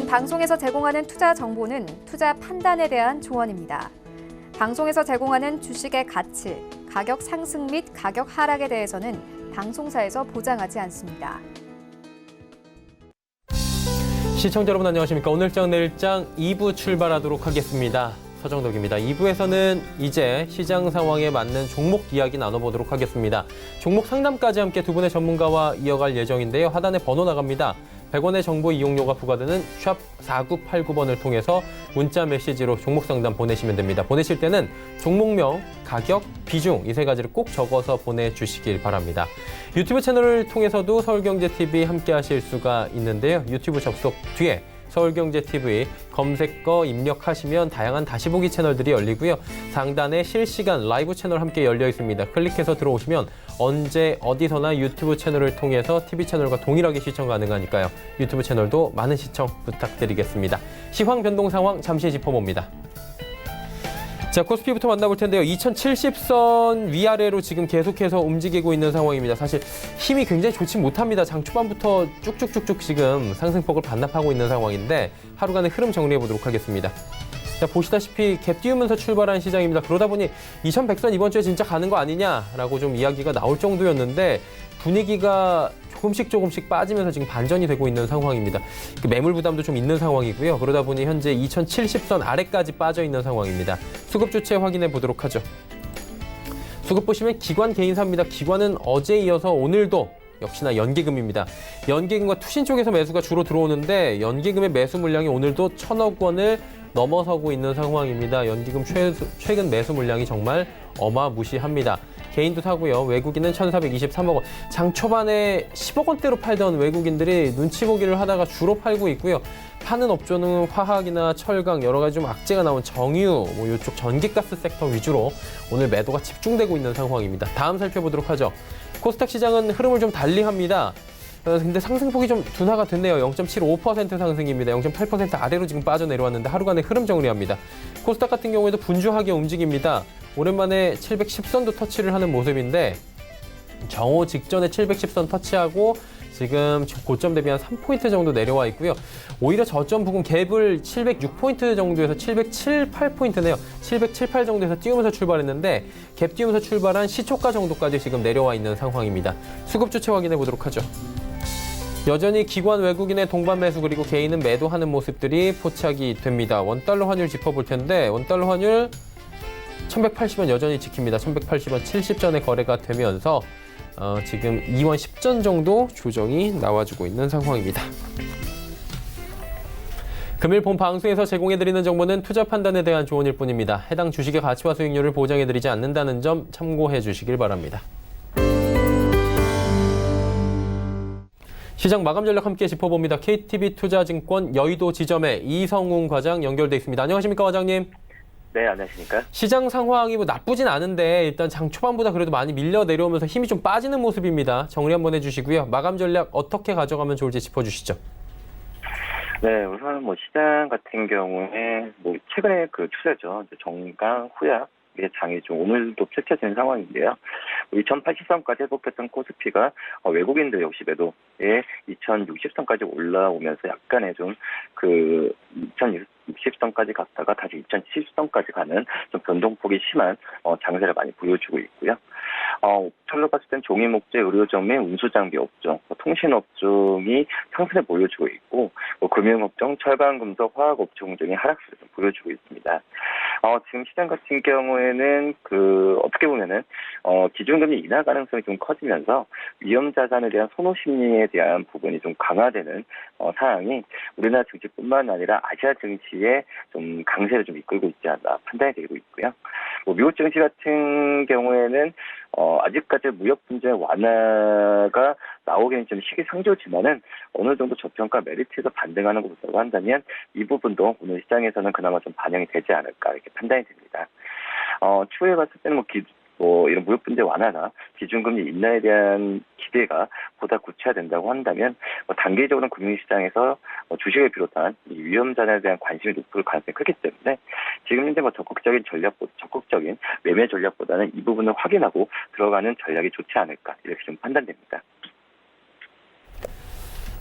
방송에서 제공하는 투자 정보는 투자 판단에 대한 조언입니다. 방송에서 제공하는 주식의 가치, 가격 상승 및 가격 하락에 대해서는 방송사에서 보장하지 않습니다. 시청자 여러분 안녕하십니까? 오늘장 내일장 2부 출발하도록 하겠습니다. 서정덕입니다. 2부에서는 이제 시장 상황에 맞는 종목 이야기 나눠보도록 하겠습니다. 종목 상담까지 함께 두 분의 전문가와 이어갈 예정인데요. 하단에 번호 나갑니다. 100원의 정보 이용료가 부과되는 샵 4989번을 통해서 문자 메시지로 종목 상담 보내시면 됩니다. 보내실 때는 종목명, 가격, 비중 이 세 가지를 꼭 적어서 보내주시길 바랍니다. 유튜브 채널을 통해서도 서울경제TV 함께 하실 수가 있는데요. 유튜브 접속 뒤에 서울경제TV 검색어 입력하시면 다양한 다시보기 채널들이 열리고요. 상단에 실시간 라이브 채널 함께 열려 있습니다. 클릭해서 들어오시면 언제 어디서나 유튜브 채널을 통해서 TV 채널과 동일하게 시청 가능하니까요. 유튜브 채널도 많은 시청 부탁드리겠습니다. 시황 변동 상황 잠시 짚어봅니다. 자, 코스피부터 만나볼 텐데요. 2070선 위아래로 지금 계속해서 움직이고 있는 상황입니다. 사실 힘이 굉장히 좋지 못합니다. 장 초반부터 쭉쭉쭉쭉 지금 상승폭을 반납하고 있는 상황인데 하루간의 흐름 정리해 보도록 하겠습니다. 자, 보시다시피 갭 띄우면서 출발한 시장입니다. 그러다 보니 2100선 이번 주에 진짜 가는 거 아니냐라고 좀 이야기가 나올 정도였는데 분위기가 조금씩 빠지면서 지금 반전이 되고 있는 상황입니다. 매물 부담도 좀 있는 상황이고요. 그러다 보니 현재 2070선 아래까지 빠져 있는 상황입니다. 수급 주체 확인해 보도록 하죠. 수급 보시면 기관 개인사입니다. 기관은 어제 이어서 오늘도 역시나 연기금입니다. 연기금과 투신 쪽에서 매수가 주로 들어오는데 연기금의 매수 물량이 오늘도 1,000억 원을 넘어서고 있는 상황입니다. 연기금 최근 매수 물량이 정말 어마무시합니다. 개인도 사고요. 외국인은 1,423억 원. 장 초반에 10억 원대로 팔던 외국인들이 눈치 보기를 하다가 주로 팔고 있고요. 파는 업종은 화학이나 철강 여러 가지 좀 악재가 나온 정유, 이쪽 전기가스 섹터 위주로 오늘 매도가 집중되고 있는 상황입니다. 다음 살펴보도록 하죠. 코스닥 시장은 흐름을 좀 달리합니다. 근데 상승폭이 좀 둔화가 됐네요. 0.75% 상승입니다. 0.8% 아래로 지금 빠져내려왔는데 하루간의 흐름 정리합니다. 코스닥 같은 경우에도 분주하게 움직입니다. 오랜만에 710선도 터치를 하는 모습인데 정오 직전에 710선 터치하고 지금 고점 대비 한 3포인트 정도 내려와 있고요. 오히려 저점 부근 갭을 706포인트 정도에서 778포인트네요. 778 정도에서 띄우면서 출발했는데 갭 띄우면서 출발한 시초가 정도까지 지금 내려와 있는 상황입니다. 수급 주체 확인해 보도록 하죠. 여전히 기관 외국인의 동반 매수 그리고 개인은 매도하는 모습들이 포착이 됩니다. 원달러 환율 짚어볼 텐데 원달러 환율 1180원 여전히 지킵니다. 1180원 70전에 거래가 되면서 지금 2원 10전 정도 조정이 나와주고 있는 상황입니다. 금일 본 방송에서 제공해드리는 정보는 투자 판단에 대한 조언일 뿐입니다. 해당 주식의 가치와 수익률을 보장해드리지 않는다는 점 참고해 주시길 바랍니다. 시장 마감 전략 함께 짚어봅니다. KTB투자증권 여의도 지점에 이성웅 과장 연결돼 있습니다. 안녕하십니까, 과장님? 네, 안녕하십니까? 시장 상황이 나쁘진 않은데 일단 장 초반보다 그래도 많이 밀려 내려오면서 힘이 좀 빠지는 모습입니다. 정리 한번 해주시고요. 마감 전략 어떻게 가져가면 좋을지 짚어주시죠. 네, 우선 시장 같은 경우에 최근에 그 추세죠. 정강 후약 의 장이 좀 오늘도 펼쳐지는 상황인데요. 2,080선까지 회복했던 코스피가 외국인들 역시 매도에 2,060선까지 올라오면서 약간의 좀 2,060선까지 갔다가 다시 2,070선까지 가는 좀 변동폭이 심한 장세를 많이 보여주고 있고요. 철로 봤을 땐 종이 목재, 의료점 및 운수장비 업종, 통신업종이 상승을 보여주고 있고 금융업종, 철강금속, 화학업종 등이 하락세를 보여주고 있습니다. 지금 시장 같은 경우에는 어떻게 보면은 기준금리 인하 가능성이 좀 커지면서 위험자산에 대한 선호 심리에 대한 부분이 좀 강화되는 상황이 우리나라 증시뿐만 아니라 아시아 증시에 좀 강세를 좀 이끌고 있지 않나 판단이 되고 있고요. 미국 증시 같은 경우에는 아직까지 무역 분쟁 완화가 나오기는 좀 시기상조지만은 어느 정도 저평가 메리트에서 반등하는 것으로 한다면 이 부분도 오늘 시장에서는 그나마 좀 반영이 되지 않을까 이렇게 판단이 됩니다. 추후에 봤을 때는 이런 무역 분쟁 완화나 기준금리 인하에 대한 기대가 보다 구체화된다고 한다면 단기적으로는 금융시장에서 주식을 비롯한 이 위험자산에 대한 관심이 높을 가능성이 크기 때문에 지금 현재 적극적인 매매 전략보다는 이 부분을 확인하고 들어가는 전략이 좋지 않을까 이렇게 좀 판단됩니다.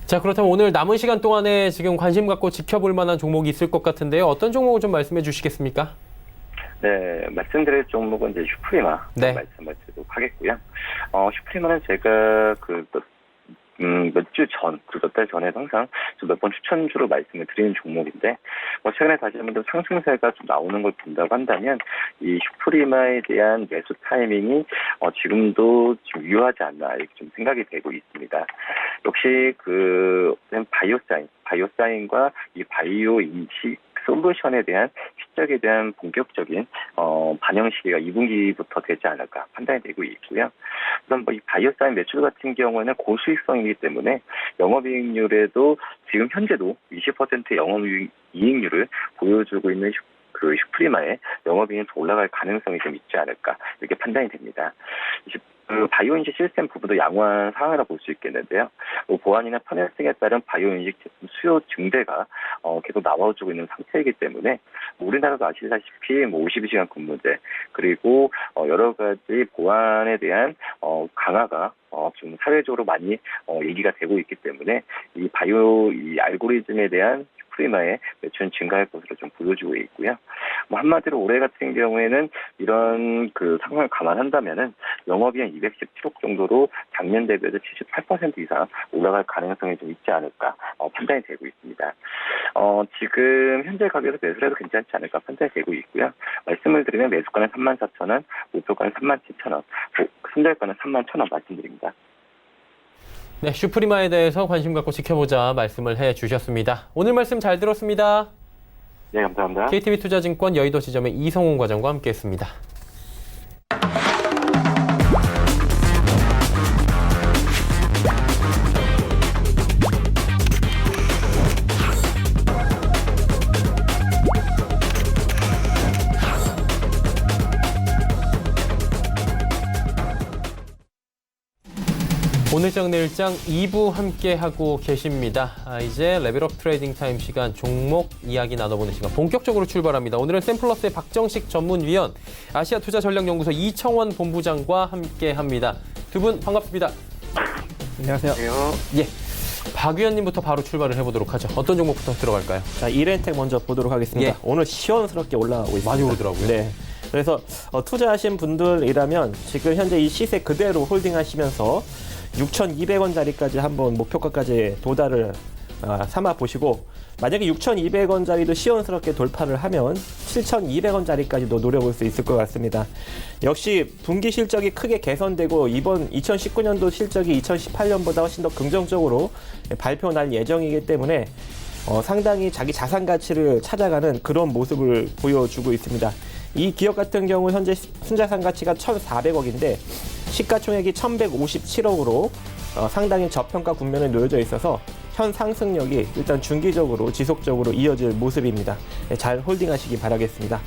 자, 그렇다면 오늘 남은 시간 동안에 지금 관심 갖고 지켜볼 만한 종목이 있을 것 같은데요. 어떤 종목을 좀 말씀해 주시겠습니까? 네, 말씀드릴 종목은 이제 슈프리마 네. 말씀을 드리도록 하겠고요. 슈프리마는 제가 몇 주 전, 몇 달 전에도 항상 몇 번 추천주로 말씀을 드리는 종목인데, 최근에 다시 한번 좀 상승세가 좀 나오는 걸 본다고 한다면, 이 슈프리마에 대한 매수 타이밍이, 지금도 좀 유효하지 않나, 이렇게 좀 생각이 되고 있습니다. 역시 바이오사인과 이 바이오 인식 솔루션에 대한 실적에 대한 본격적인 반영 시기가 2분기부터 되지 않을까 판단이 되고 있고요. 우선 이 바이오사인 매출 같은 경우에는 고수익성이기 때문에 영업이익률에도 지금 현재도 20% 영업이익률을 보여주고 있는 슈프리마의 영업이익률이 더 올라갈 가능성이 좀 있지 않을까 이렇게 판단이 됩니다. 바이오인식 시스템 부분도 양호한 상황이라 볼 수 있겠는데요. 보안이나 편의성에 따른 바이오인식 제품 수요 증대가 계속 나와주고 있는 상태이기 때문에 우리나라도 아시다시피 52시간 근무제 그리고 여러 가지 보안에 대한 강화가 좀 사회적으로 많이 얘기가 되고 있기 때문에 이 알고리즘에 대한 슈프리마의 매출은 증가할 것으로 좀 보여주고 있고요. 한마디로 올해 같은 경우에는 이런 상황을 감안한다면은 영업이익 217억 정도로 작년 대비해서 78% 이상 올라갈 가능성이 좀 있지 않을까 판단이 되고 있습니다. 지금 현재 가격에서 매수를 해도 괜찮지 않을까 판단이 되고 있고요. 말씀을 드리면 매수가는 34,000원, 목표가는 37,000원, 손절가는 31,000원 말씀드립니다. 네, 슈프리마에 대해서 관심 갖고 지켜보자 말씀을 해주셨습니다. 오늘 말씀 잘 들었습니다. 네, 감사합니다. KTB투자증권 여의도지점의 이성훈 과장과 함께했습니다. 오늘장 내일장 2부 함께하고 계십니다. 이제 레벨업 트레이딩 타임 시간 종목 이야기 나눠보는 시간 본격적으로 출발합니다. 오늘은 샘플러스의 박정식 전문위원, 아시아투자전략연구소 이청원 본부장과 함께합니다. 두 분 반갑습니다. 안녕하세요. 예, 박 위원님부터 바로 출발을 해보도록 하죠. 어떤 종목부터 들어갈까요? 자, 이렌텍 먼저 보도록 하겠습니다. 예. 오늘 시원스럽게 올라가고 있습니다. 많이 오르더라고요. 네. 그래서 투자하신 분들이라면 지금 현재 이 시세 그대로 홀딩하시면서 6,200원짜리까지 한번 목표가까지 도달을 삼아 보시고, 만약에 6,200원짜리도 시원스럽게 돌파를 하면 7,200원짜리까지도 노려볼 수 있을 것 같습니다. 역시 분기 실적이 크게 개선되고 이번 2019년도 실적이 2018년보다 훨씬 더 긍정적으로 발표 날 예정이기 때문에 상당히 자기 자산 가치를 찾아가는 그런 모습을 보여주고 있습니다. 이 기업 같은 경우 현재 순자산 가치가 1,400억인데 시가총액이 1,157억으로 상당히 저평가 국면에 놓여져 있어서 현 상승력이 일단 중기적으로 지속적으로 이어질 모습입니다. 잘 홀딩하시기 바라겠습니다.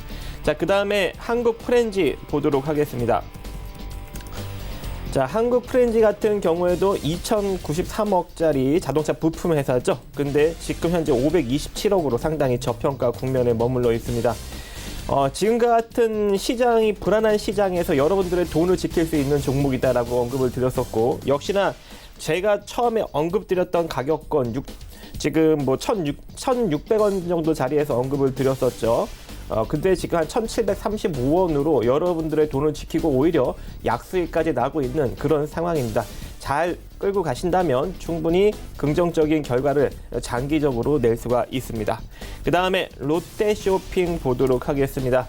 자, 그 다음에 한국 프렌지 보도록 하겠습니다. 자, 한국 프렌지 같은 경우에도 2,093억짜리 자동차 부품 회사죠. 근데 지금 현재 527억으로 상당히 저평가 국면에 머물러 있습니다. 지금과 같은 시장이 불안한 시장에서 여러분들의 돈을 지킬 수 있는 종목이다라고 언급을 드렸었고, 역시나 제가 처음에 언급드렸던 가격권 지금 1,600원 정도 자리에서 언급을 드렸었죠. 근데 지금 한 1,735원으로 여러분들의 돈을 지키고 오히려 약수익까지 나고 있는 그런 상황입니다. 잘 끌고 가신다면 충분히 긍정적인 결과를 장기적으로 낼 수가 있습니다. 그 다음에 롯데쇼핑 보도록 하겠습니다.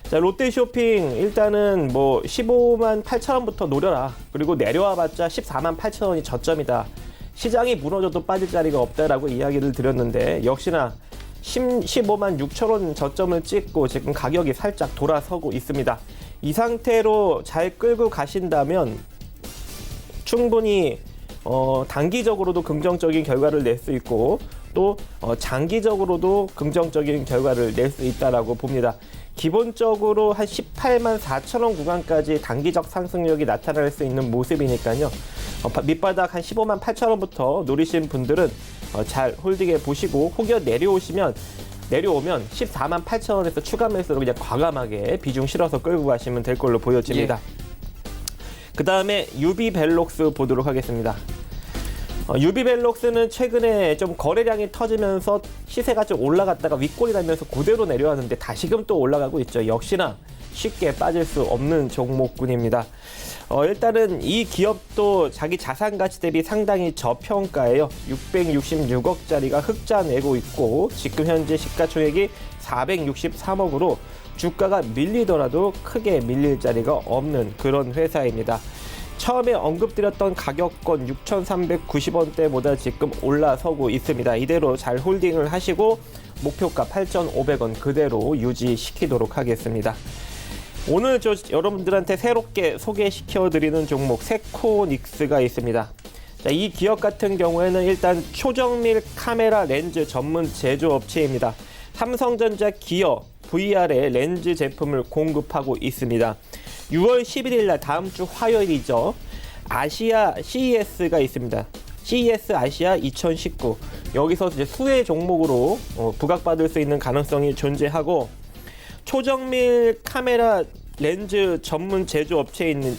자, 롯데쇼핑 일단은 15만 8천원부터 노려라. 그리고 내려와봤자 14만 8천원이 저점이다. 시장이 무너져도 빠질 자리가 없다라고 이야기를 드렸는데, 역시나 15만 6천원 저점을 찍고 지금 가격이 살짝 돌아서고 있습니다. 이 상태로 잘 끌고 가신다면 충분히 단기적으로도 긍정적인 결과를 낼 수 있고, 또 장기적으로도 긍정적인 결과를 낼 수 있다라고 봅니다. 기본적으로 한 18만 4천원 구간까지 단기적 상승력이 나타날 수 있는 모습이니까요. 밑바닥 한 15만 8천원부터 노리신 분들은 잘 홀딩해 보시고, 혹여 내려오면 14만 8천원에서 추가 매수로 그냥 과감하게 비중 실어서 끌고 가시면 될 걸로 보여집니다. 그 다음에 유비벨록스 보도록 하겠습니다. 유비벨록스는 최근에 좀 거래량이 터지면서 시세가 좀 올라갔다가 윗골이 나면서 그대로 내려왔는데 다시금 또 올라가고 있죠. 역시나 쉽게 빠질 수 없는 종목군입니다. 일단은 이 기업도 자기 자산 가치 대비 상당히 저평가예요. 666억짜리가 흑자 내고 있고 지금 현재 시가총액이 463억으로 주가가 밀리더라도 크게 밀릴 자리가 없는 그런 회사입니다. 처음에 언급드렸던 가격권 6,390원대보다 지금 올라서고 있습니다. 이대로 잘 홀딩을 하시고 목표가 8,500원 그대로 유지시키도록 하겠습니다. 오늘 여러분들한테 새롭게 소개시켜드리는 종목 세코닉스가 있습니다. 자, 이 기업 같은 경우에는 일단 초정밀 카메라 렌즈 전문 제조업체입니다. 삼성전자 기어 VR의 렌즈 제품을 공급하고 있습니다. 6월 11일 날 다음 주 화요일이죠. 아시아 CES가 있습니다. CES 아시아 2019. 여기서 이제 수혜 종목으로 부각받을 수 있는 가능성이 존재하고 초정밀 카메라 렌즈 전문 제조업체인데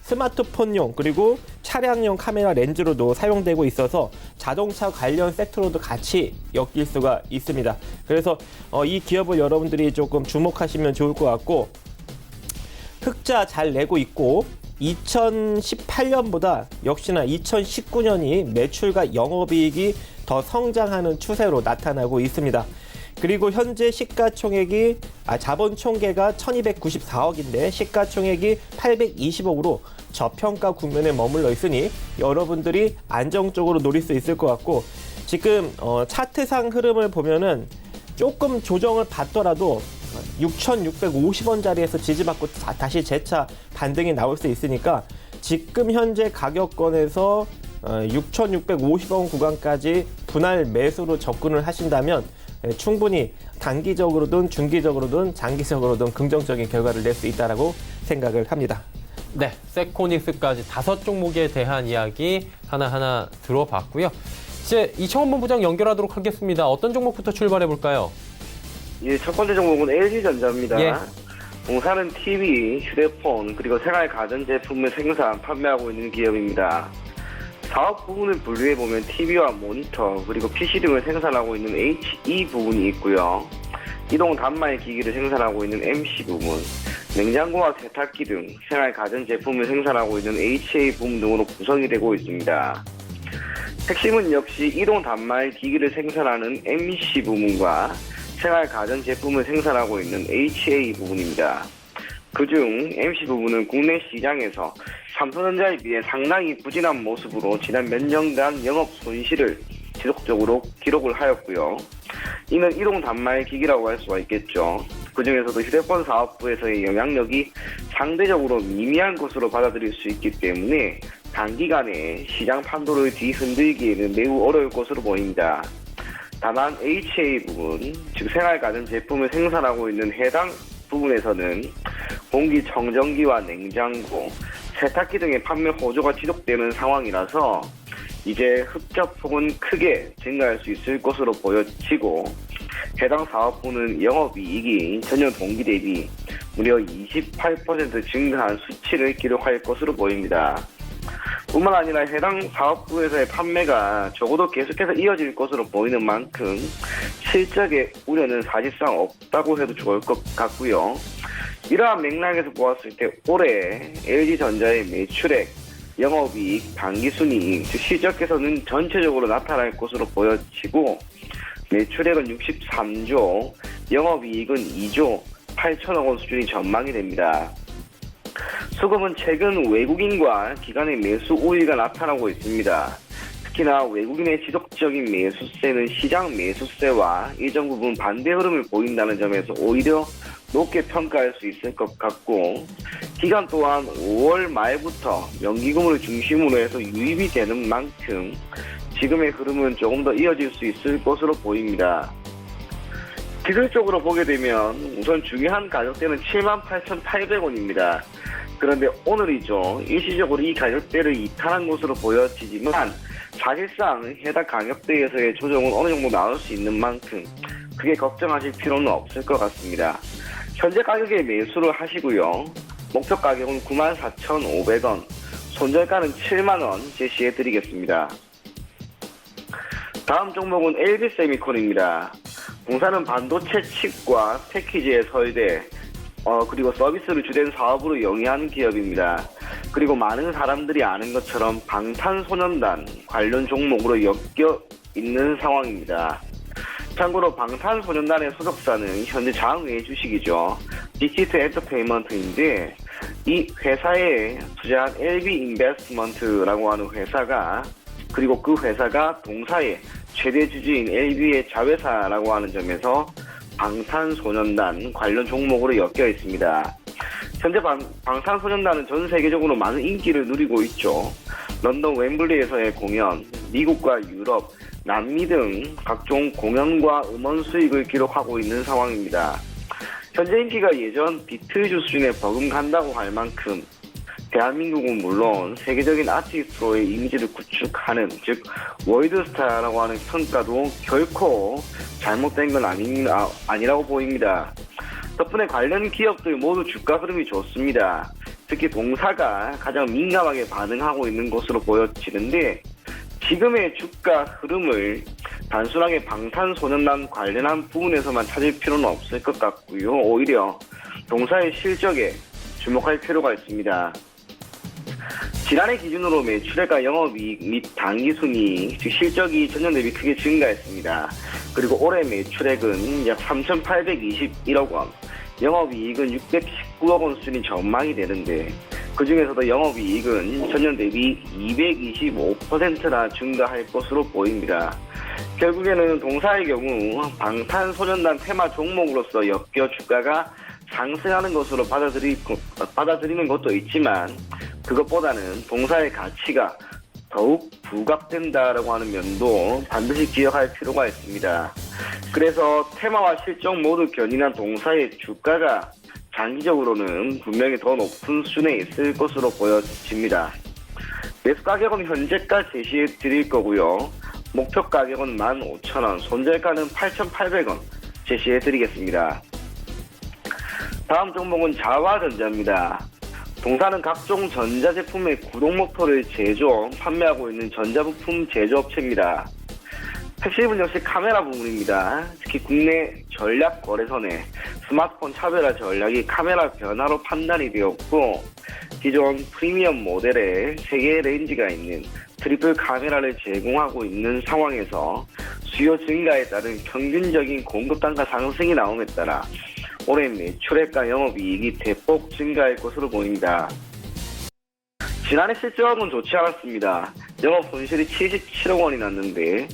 스마트폰용 그리고 차량용 카메라 렌즈로도 사용되고 있어서 자동차 관련 섹터로도 같이 엮일 수가 있습니다. 그래서 이 기업을 여러분들이 조금 주목하시면 좋을 것 같고 흑자 잘 내고 있고 2018년보다 역시나 2019년이 매출과 영업이익이 더 성장하는 추세로 나타나고 있습니다. 그리고 현재 시가총액이 자본 총계가 1294억인데 시가총액이 820억으로 저평가 국면에 머물러 있으니 여러분들이 안정적으로 노릴 수 있을 것 같고 지금 차트상 흐름을 보면은 조금 조정을 받더라도 6,650원짜리에서 지지받고 다시 재차 반등이 나올 수 있으니까 지금 현재 가격권에서 6,650원 구간까지 분할 매수로 접근을 하신다면 충분히 단기적으로든 중기적으로든 장기적으로든 긍정적인 결과를 낼 수 있다고 생각을 합니다. 네, 세코닉스까지 5종목에 대한 이야기 하나하나 들어봤고요. 이제 이청원 본부장 연결하도록 하겠습니다. 어떤 종목부터 출발해 볼까요? 예, 첫 번째 종목은 LG전자입니다. 예. 공사는 TV, 휴대폰, 그리고 생활 가전제품을 생산, 판매하고 있는 기업입니다. 사업 부분을 분류해보면 TV와 모니터, 그리고 PC 등을 생산하고 있는 HE 부분이 있고요. 이동 단말 기기를 생산하고 있는 MC 부분, 냉장고와 세탁기 등 생활 가전제품을 생산하고 있는 HA 부분 등으로 구성이 되고 있습니다. 핵심은 역시 이동 단말 기기를 생산하는 MC 부분과 생활 가전제품을 생산하고 있는 HA 부분입니다. 그중 MC 부분은 국내 시장에서 삼성전자에 비해 상당히 부진한 모습으로 지난 몇 년간 영업 손실을 지속적으로 기록을 하였고요. 이는 이동 단말 기기라고 할 수가 있겠죠. 그중에서도 휴대폰 사업부에서의 영향력이 상대적으로 미미한 것으로 받아들일 수 있기 때문에 단기간에 시장 판도를 뒤흔들기에는 매우 어려울 것으로 보입니다. 다만 HA 부분, 즉 생활가전 제품을 생산하고 있는 해당 부분에서는 공기청정기와 냉장고, 세탁기 등의 판매 호조가 지속되는 상황이라서 이제 흑자폭은 크게 증가할 수 있을 것으로 보여지고 해당 사업부는 영업이익이 전년 동기 대비 무려 28% 증가한 수치를 기록할 것으로 보입니다. 뿐만 아니라 해당 사업부에서의 판매가 적어도 계속해서 이어질 것으로 보이는 만큼 실적의 우려는 사실상 없다고 해도 좋을 것 같고요. 이러한 맥락에서 보았을 때 올해 LG전자의 매출액, 영업이익, 당기순이익, 즉 실적에서는 전체적으로 나타날 것으로 보여지고 매출액은 63조, 영업이익은 2조 8천억 원 수준이 전망이 됩니다. 수급은 최근 외국인과 기관의 매수 우위가 나타나고 있습니다. 특히나 외국인의 지속적인 매수세는 시장 매수세와 일정 부분 반대 흐름을 보인다는 점에서 오히려 높게 평가할 수 있을 것 같고 기간 또한 5월 말부터 연기금을 중심으로 해서 유입이 되는 만큼 지금의 흐름은 조금 더 이어질 수 있을 것으로 보입니다. 기술적으로 보게 되면 우선 중요한 가격대는 78,800원입니다. 그런데 오늘이죠. 일시적으로 이 가격대를 이탈한 것으로 보여지지만 사실상 해당 가격대에서의 조정은 어느 정도 나올 수 있는 만큼 크게 걱정하실 필요는 없을 것 같습니다. 현재 가격에 매수를 하시고요. 목표 가격은 94,500원, 손절가는 7만 원 제시해 드리겠습니다. 다음 종목은 LB세미콘입니다. 공사는 반도체 칩과 패키지의 설계, 그리고 서비스를 주된 사업으로 영위하는 기업입니다. 그리고 많은 사람들이 아는 것처럼 방탄소년단 관련 종목으로 엮여 있는 상황입니다. 참고로 방탄소년단의 소속사는 현재 장외 주식이죠. 빅히트 엔터테인먼트인데 이 회사에 투자한 LB인베스트먼트라고 하는 회사가 그리고 그 회사가 동사의 최대 주주인 LB의 자회사라고 하는 점에서 방탄소년단 관련 종목으로 엮여 있습니다. 현재 방탄소년단은 전 세계적으로 많은 인기를 누리고 있죠. 런던 웸블리에서의 공연, 미국과 유럽, 남미 등 각종 공연과 음원 수익을 기록하고 있는 상황입니다. 현재 인기가 예전 비틀즈 수준에 버금간다고 할 만큼 대한민국은 물론 세계적인 아티스트로의 이미지를 구축하는, 즉 월드스타라고 하는 평가도 결코 잘못된 건 아니라고 보입니다. 덕분에 관련 기업들 모두 주가 흐름이 좋습니다. 특히 동사가 가장 민감하게 반응하고 있는 것으로 보여지는데 지금의 주가 흐름을 단순하게 방탄소년단 관련한 부분에서만 찾을 필요는 없을 것 같고요. 오히려 동사의 실적에 주목할 필요가 있습니다. 지난해 기준으로 매출액과 영업이익 및 당기순이익, 즉 실적이 전년 대비 크게 증가했습니다. 그리고 올해 매출액은 약 3,821억 원, 영업이익은 619억 원 수준이 전망이 되는데 그 중에서도 영업이익은 전년 대비 225%나 증가할 것으로 보입니다. 결국에는 동사의 경우 방탄소년단 테마 종목으로서 엮여 주가가 상승하는 것으로 받아들이는 것도 있지만 그것보다는 동사의 가치가 더욱 부각된다라고 하는 면도 반드시 기억할 필요가 있습니다. 그래서 테마와 실적 모두 견인한 동사의 주가가 장기적으로는 분명히 더 높은 수준에 있을 것으로 보여집니다. 매수 가격은 현재가 제시해 드릴 거고요. 목표 가격은 15,000원, 손절가는 8,800원 제시해 드리겠습니다. 다음 종목은 자화전자입니다. 동사는 각종 전자제품의 구동 모터를 제조, 판매하고 있는 전자부품 제조업체입니다. 핵심은 역시 카메라 부분입니다. 특히 국내 전략 거래선의 스마트폰 차별화 전략이 카메라 변화로 판단이 되었고 기존 프리미엄 모델에 3개의 레인지가 있는 트리플 카메라를 제공하고 있는 상황에서 수요 증가에 따른 평균적인 공급 단가 상승이 나옴에 따라 올해 매출액과 영업이익이 대폭 증가할 것으로 보입니다. 지난해 실적은 좋지 않았습니다. 영업 손실이 77억 원이 났는데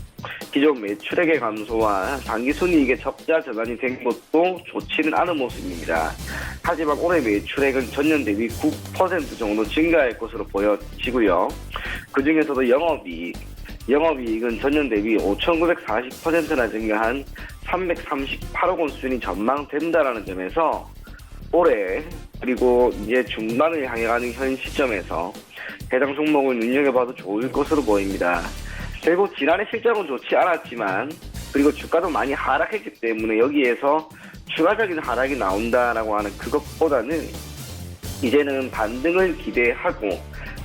기존 매출액의 감소와 당기순이익의 적자 전환이 된 것도 좋지는 않은 모습입니다. 하지만 올해 매출액은 전년 대비 9% 정도 증가할 것으로 보여지고요. 그 중에서도 영업이익은 전년 대비 5,940%나 증가한 338억 원 수준이 전망된다라는 점에서 올해 그리고 이제 중반을 향해 가는 현 시점에서 해당 종목을 눈여겨봐도 좋을 것으로 보입니다. 결국 지난해 실적은 좋지 않았지만 그리고 주가도 많이 하락했기 때문에 여기에서 추가적인 하락이 나온다라고 하는 그것보다는 이제는 반등을 기대하고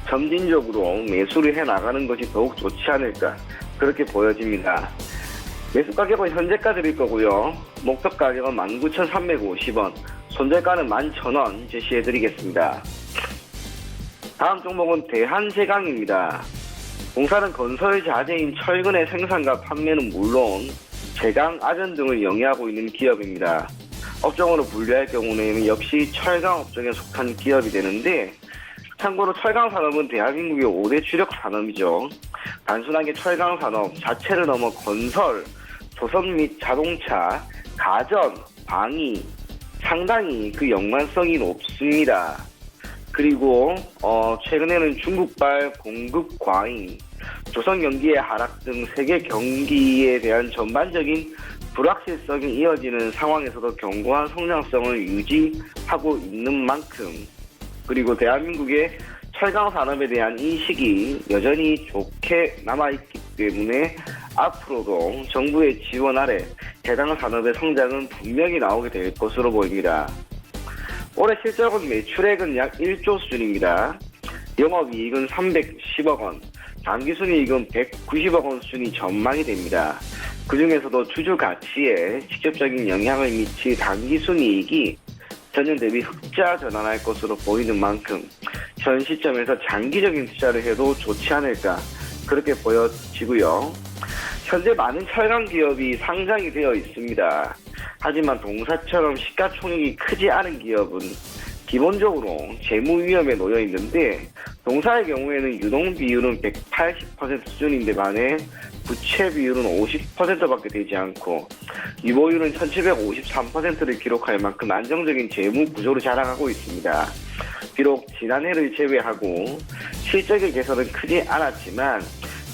점진적으로 매수를 해나가는 것이 더욱 좋지 않을까 그렇게 보여집니다. 매수 가격은 현재가 드릴 거고요. 목표 가격은 19,350원, 손절가는 11,000원 제시해 드리겠습니다. 다음 종목은 대한제강입니다. 공사는 건설 자재인 철근의 생산과 판매는 물론 제강, 아전 등을 영위하고 있는 기업입니다. 업종으로 분류할 경우에는 역시 철강 업종에 속한 기업이 되는데 참고로 철강 산업은 대한민국의 5대 주력 산업이죠. 단순하게 철강 산업 자체를 넘어 건설, 조선 및 자동차, 가전, 방위 상당히 그 연관성이 높습니다. 그리고 최근에는 중국발 공급 과잉, 조선 경기의 하락 등 세계 경기에 대한 전반적인 불확실성이 이어지는 상황에서도 견고한 성장성을 유지하고 있는 만큼 그리고 대한민국의 철강 산업에 대한 인식이 여전히 좋게 남아있기 때문에 앞으로도 정부의 지원 아래 해당 산업의 성장은 분명히 나오게 될 것으로 보입니다. 올해 실적은 매출액은 약 1조 수준입니다. 영업이익은 310억 원, 당기순이익은 190억 원 수준이 전망이 됩니다. 그중에서도 주주 가치에 직접적인 영향을 미칠 당기순이익이 전년 대비 흑자 전환할 것으로 보이는 만큼 현 시점에서 장기적인 투자를 해도 좋지 않을까 그렇게 보여지고요. 현재 많은 철강 기업이 상장이 되어 있습니다. 하지만 동사처럼 시가총액이 크지 않은 기업은 기본적으로 재무 위험에 놓여 있는데, 동사의 경우에는 유동 비율은 180% 수준인데 반해 부채 비율은 50%밖에 되지 않고 유보율은 1753%를 기록할 만큼 안정적인 재무 구조를 자랑하고 있습니다. 비록 지난해를 제외하고 실적의 개선은 크지 않았지만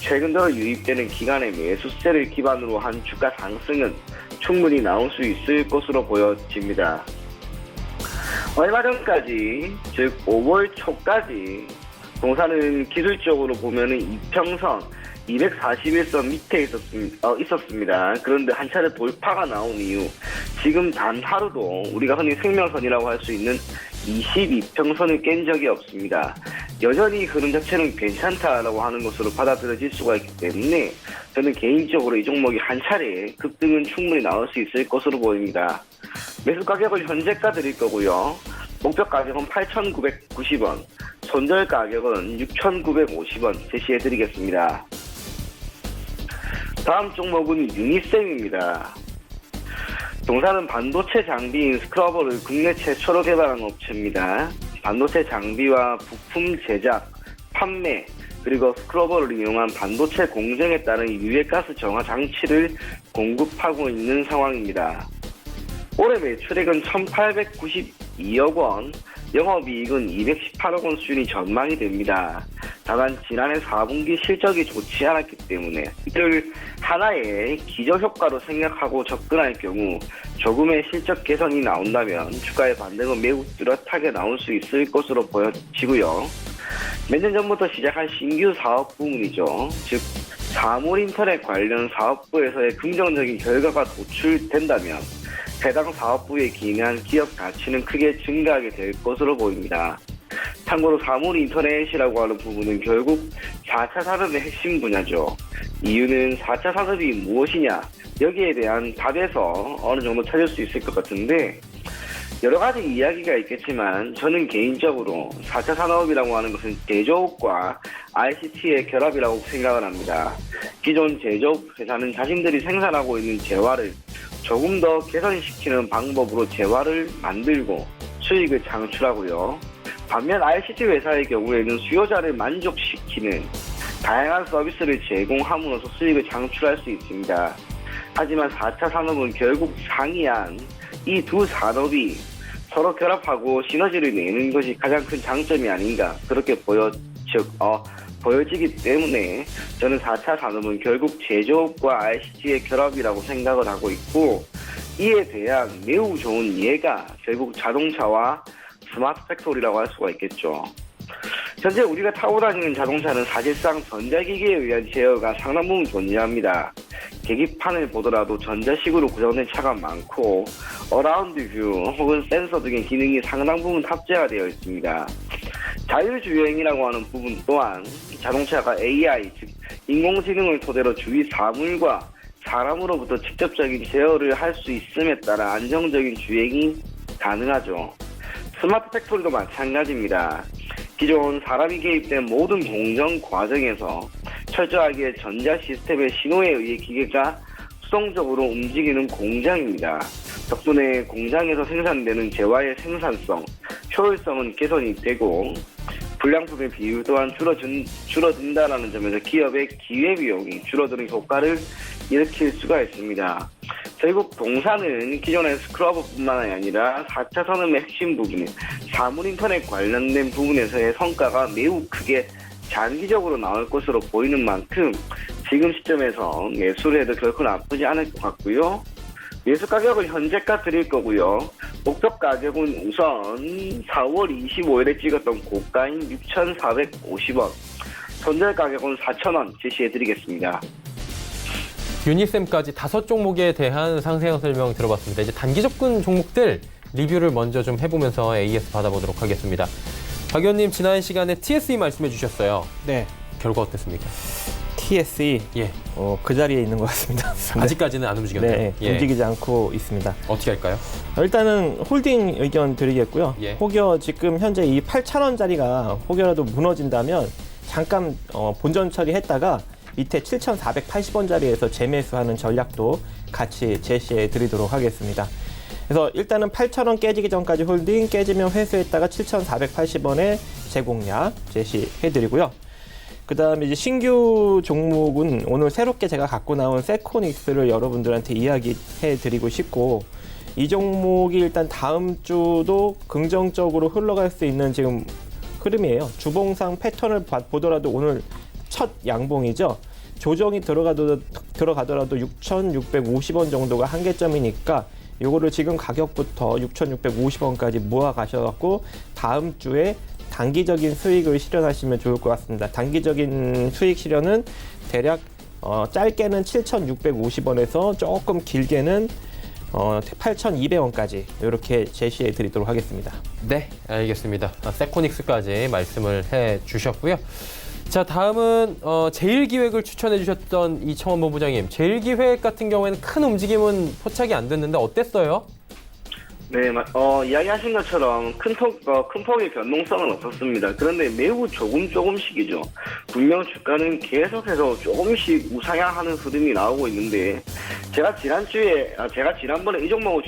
최근 들어 유입되는 기간의 매수세를 기반으로 한 주가 상승은 충분히 나올 수 있을 것으로 보여집니다. 얼마 전까지, 즉 5월 초까지 동사는 기술적으로 보면은 이평선 241선 밑에 있었습니다. 그런데 한 차례 돌파가 나온 이후 지금 단 하루도 우리가 흔히 생명선이라고 할 수 있는 22평선을 깬 적이 없습니다. 여전히 흐름 자체는 괜찮다라고 하는 것으로 받아들여질 수가 있기 때문에 저는 개인적으로 이 종목이 한 차례 급등은 충분히 나올 수 있을 것으로 보입니다. 매수 가격을 현재가 드릴 거고요. 목표 가격은 8,990원, 손절 가격은 6,950원 제시해 드리겠습니다. 다음 종목은 유니셈입니다. 동사는 반도체 장비인 스크러버를 국내 최초로 개발한 업체입니다. 반도체 장비와 부품 제작, 판매, 그리고 스크러버를 이용한 반도체 공정에 따른 유해가스 정화 장치를 공급하고 있는 상황입니다. 올해 매출액은 1,892억 원, 영업이익은 218억 원 수준이 전망이 됩니다. 다만 지난해 4분기 실적이 좋지 않았기 때문에 이를 하나의 기저효과로 생각하고 접근할 경우 조금의 실적 개선이 나온다면 주가의 반등은 매우 뚜렷하게 나올 수 있을 것으로 보여지고요. 몇 년 전부터 시작한 신규 사업 부문이죠. 즉 사물인터넷 관련 사업부에서의 긍정적인 결과가 도출된다면 해당 사업부에 기인한 기업 가치는 크게 증가하게 될 것으로 보입니다. 참고로 사물인터넷이라고 하는 부분은 결국 4차 산업의 핵심 분야죠. 이유는 4차 산업이 무엇이냐, 여기에 대한 답에서 어느 정도 찾을 수 있을 것 같은데, 여러 가지 이야기가 있겠지만 저는 개인적으로 4차 산업이라고 하는 것은 제조업과 ICT의 결합이라고 생각을 합니다. 기존 제조업 회사는 자신들이 생산하고 있는 재화를 조금 더 개선시키는 방법으로 재화를 만들고 수익을 창출하고요. 반면 ICT 회사의 경우에는 수요자를 만족시키는 다양한 서비스를 제공함으로써 수익을 창출할 수 있습니다. 하지만 4차 산업은 결국 상이한 이 두 산업이 서로 결합하고 시너지를 내는 것이 가장 큰 장점이 아닌가 그렇게 보여지기 때문에 저는 4차 산업은 결국 제조업과 ICT의 결합이라고 생각을 하고 있고, 이에 대한 매우 좋은 예가 결국 자동차와 스마트 팩토리라고 할 수가 있겠죠. 현재 우리가 타고 다니는 자동차는 사실상 전자기기에 의한 제어가 상당 부분 존재합니다. 계기판을 보더라도 전자식으로 구성된 차가 많고 어라운드 뷰 혹은 센서 등의 기능이 상당 부분 탑재가 되어 있습니다. 자율주행이라고 하는 부분 또한 자동차가 AI, 즉 인공지능을 토대로 주위 사물과 사람으로부터 직접적인 제어를 할 수 있음에 따라 안정적인 주행이 가능하죠. 스마트 팩토리도 마찬가지입니다. 기존 사람이 개입된 모든 공정 과정에서 철저하게 전자 시스템의 신호에 의해 기계가 수동적으로 움직이는 공장입니다. 덕분에 공장에서 생산되는 재화의 생산성, 효율성은 개선이 되고 불량품의 비율 또한 줄어든다는 점에서 기업의 기회비용이 줄어드는 효과를 일으킬 수가 있습니다. 결국 동사는 기존의 스크러버뿐만 아니라 4차 산업의 핵심 부분인 사물인터넷 관련된 부분에서의 성과가 매우 크게 장기적으로 나올 것으로 보이는 만큼 지금 시점에서 매수를 해도 결코 나쁘지 않을 것 같고요. 매수 가격을 현재가 드릴 거고요. 목표 가격은 우선 4월 25일에 찍었던 고가인 6,450원, 손절 가격은 4,000원 제시해드리겠습니다. 유니셈까지 5종목에 대한 상세한 설명 들어봤습니다. 이제 단기 접근 종목들 리뷰를 먼저 좀 해보면서 AS 받아보도록 하겠습니다. 박 의원님 지난 시간에 TSE 말씀해 주셨어요. 네. 결과 어땠습니까? TSE 예. 그 자리에 있는 것 같습니다. 아직까지는 안 움직였네요. 네, 예. 움직이지 않고 있습니다. 어떻게 할까요? 일단은 홀딩 의견 드리겠고요. 예. 혹여 지금 현재 이 8,000원짜리가 혹여라도 무너진다면 잠깐 본전 처리했다가 밑에 7,480원짜리에서 재매수하는 전략도 같이 제시해 드리도록 하겠습니다. 그래서 일단은 8,000원 깨지기 전까지 홀딩, 깨지면 회수했다가 7,480원에 재공략 제시해 드리고요. 그 다음에 이제 신규 종목은 오늘 새롭게 제가 갖고 나온 세코닉스를 여러분들한테 이야기해 드리고 싶고, 이 종목이 일단 다음 주도 긍정적으로 흘러갈 수 있는 지금 흐름이에요. 주봉상 패턴을 보더라도 오늘 첫 양봉이죠. 조정이 들어가더라도 6,650원 정도가 한계점이니까 요거를 지금 가격부터 6,650원까지 모아 가셔갖고 다음 주에 단기적인 수익을 실현하시면 좋을 것 같습니다. 단기적인 수익 실현은 대략 짧게는 7,650원에서 조금 길게는 8,200원까지 이렇게 제시해 드리도록 하겠습니다. 네, 알겠습니다. 세코닉스까지 말씀을 해 주셨고요. 자, 다음은 제일기획을 추천해 주셨던 이청원 본부장님. 제일기획 같은 경우에는 큰 움직임은 포착이 안 됐는데 어땠어요? 네, 이야기하신 것처럼 큰 폭의 변동성은 없었습니다. 그런데 매우 조금씩이죠. 분명 주가는 계속해서 조금씩 우상향하는 흐름이 나오고 있는데, 제가 지난번에 이 종목을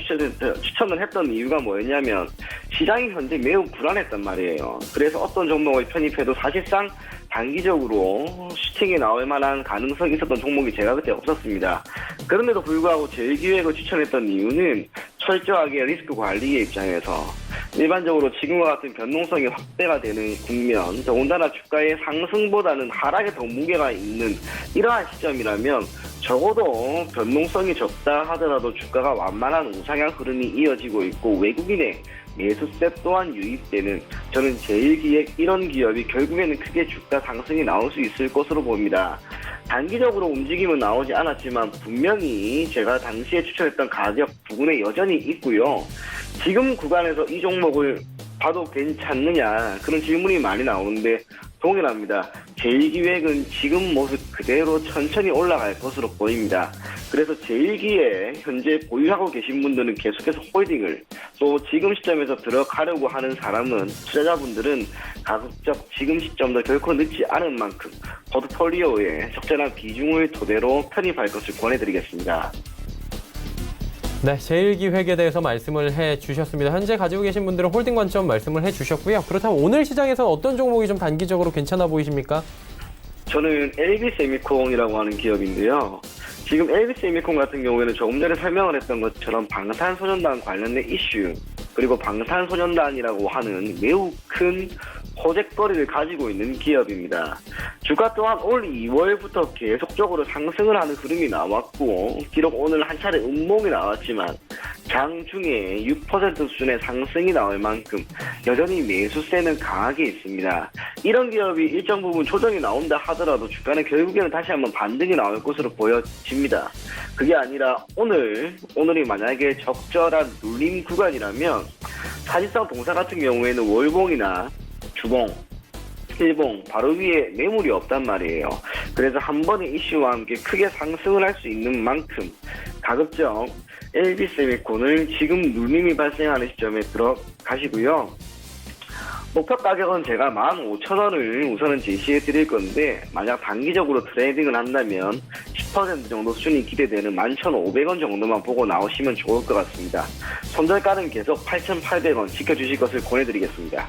추천을 했던 이유가 뭐였냐면, 시장이 현재 매우 불안했단 말이에요. 그래서 어떤 종목을 편입해도 사실상 단기적으로 슈팅이 나올 만한 가능성이 있었던 종목이 제가 그때 없었습니다. 그런데도 불구하고 제일기획을 추천했던 이유는 철저하게 리스크 관리의 입장에서 일반적으로 지금과 같은 변동성이 확대가 되는 국면, 더군다나 주가의 상승보다는 하락에 더 무게가 있는 이러한 시점이라면 적어도 변동성이 적다 하더라도 주가가 완만한 우상향 흐름이 이어지고 있고 외국인의 매수세 또한 유입되는, 저는 제일기획 이런 기업이 결국에는 크게 주가 상승이 나올 수 있을 것으로 봅니다. 단기적으로 움직임은 나오지 않았지만 분명히 제가 당시에 추천했던 가격 부근에 여전히 있고요. 지금 구간에서 이 종목을 봐도 괜찮느냐 그런 질문이 많이 나오는데 동일합니다. 제일기획은 지금 모습 그대로 천천히 올라갈 것으로 보입니다. 그래서 제일기획 현재 보유하고 계신 분들은 계속해서 홀딩을, 또 지금 시점에서 들어가려고 하는 사람은, 투자자분들은 가급적 지금 시점도 결코 늦지 않은 만큼 포트폴리오에 적절한 비중을 토대로 편입할 것을 권해드리겠습니다. 네, 제일기획에 대해서 말씀을 해 주셨습니다. 현재 가지고 계신 분들은 홀딩 관점 말씀을 해 주셨고요. 그렇다면 오늘 시장에서는 어떤 종목이 좀 단기적으로 괜찮아 보이십니까? 저는 LB세미콘이라고 하는 기업인데요. 지금 LB세미콘 같은 경우에는 조금 전에 설명을 했던 것처럼 방탄소년단 관련된 이슈, 그리고 방탄소년단이라고 하는 매우 큰 호재거리를 가지고 있는 기업입니다. 주가 또한 올 2월부터 계속적으로 상승을 하는 흐름이 나왔고, 비록 오늘 한 차례 음봉이 나왔지만 장중에 6% 수준의 상승이 나올 만큼 여전히 매수세는 강하게 있습니다. 이런 기업이 일정 부분 조정이 나온다 하더라도 주가는 결국에는 다시 한번 반등이 나올 것으로 보여집니다. 그게 아니라 오늘이 만약에 적절한 눌림 구간이라면 사실상 동사 같은 경우에는 월봉이나 주봉, 일봉 바로 위에 매물이 없단 말이에요. 그래서 한 번의 이슈와 함께 크게 상승을 할 수 있는 만큼 가급적 LB세미콘을 지금 눌림이 발생하는 시점에 들어가시고요. 목표 가격은 제가 15,000원을 우선은 제시해 드릴 건데, 만약 단기적으로 트레이딩을 한다면 10% 정도 수준이 기대되는 11,500원 정도만 보고 나오시면 좋을 것 같습니다. 손절가는 계속 8,800원 지켜주실 것을 권해드리겠습니다.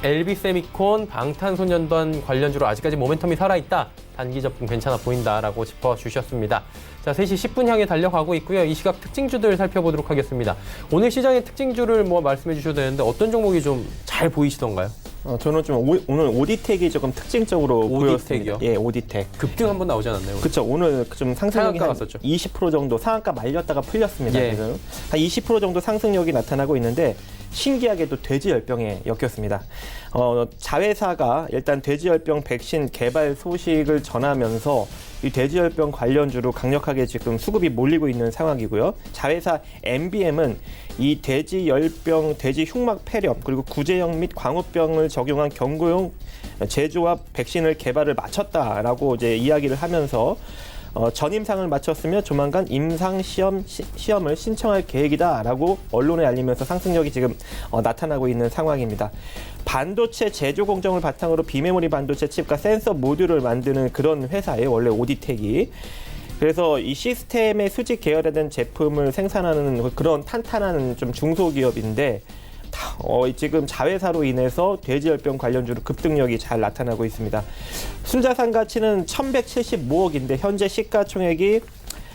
LB세미콘 방탄소년단 관련주로 아직까지 모멘텀이 살아있다. 단기 접근 괜찮아 보인다라고 짚어주셨습니다. 자, 3시 10분 향해 달려가고 있고요. 이 시각 특징주들 살펴보도록 하겠습니다. 오늘 시장의 특징주를 말씀해 주셔도 되는데 어떤 종목이 좀 잘 보이시던가요? 저는 좀 오늘 오디텍이 조금 특징적으로 보였습니다. 예, 오디텍. 급등 한번 나오지 않았나요? 그렇죠. 오늘 좀 상승력이 한 갔었죠. 20% 정도 상한가 말렸다가 풀렸습니다. 예. 지금 한 20% 정도 상승력이 나타나고 있는데 신기하게도 돼지열병에 엮였습니다. 자회사가 일단 돼지열병 백신 개발 소식을 전하면서 이 돼지열병 관련주로 강력하게 지금 수급이 몰리고 있는 상황이고요. 자회사 MBM은 이 돼지열병, 돼지 흉막 폐렴 그리고 구제형 및 광우병을 적용한 경구용 제조와 백신을 개발을 마쳤다라고 이제 이야기를 하면서 전임상을 마쳤으며 조만간 임상 시험을 신청할 계획이다라고 언론에 알리면서 상승력이 지금 나타나고 있는 상황입니다. 반도체 제조 공정을 바탕으로 비메모리 반도체 칩과 센서 모듈을 만드는 그런 회사예요. 원래 오디텍이. 그래서 이 시스템의 수직 계열화된 제품을 생산하는 그런 탄탄한 좀 중소기업인데 지금 자회사로 인해서 돼지열병 관련주로 급등력이 잘 나타나고 있습니다. 순자산 가치는 1175억인데 현재 시가총액이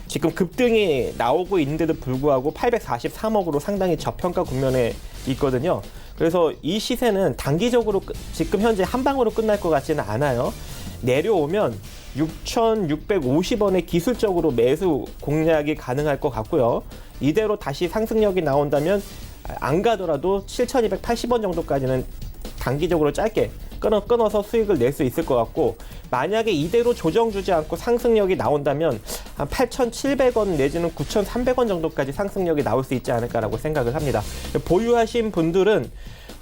지금 급등이 나오고 있는데도 불구하고 843억으로 상당히 저평가 국면에 있거든요. 그래서 이 시세는 단기적으로 지금 현재 한 방으로 끝날 것 같지는 않아요. 내려오면 6,650원에 기술적으로 매수 공략이 가능할 것 같고요. 이대로 다시 상승력이 나온다면 안 가더라도 7,280원 정도까지는 단기적으로 짧게 끊어서 수익을 낼 수 있을 것 같고, 만약에 이대로 조정 주지 않고 상승력이 나온다면 한 8,700원 내지는 9,300원 정도까지 상승력이 나올 수 있지 않을까라고 생각을 합니다. 보유하신 분들은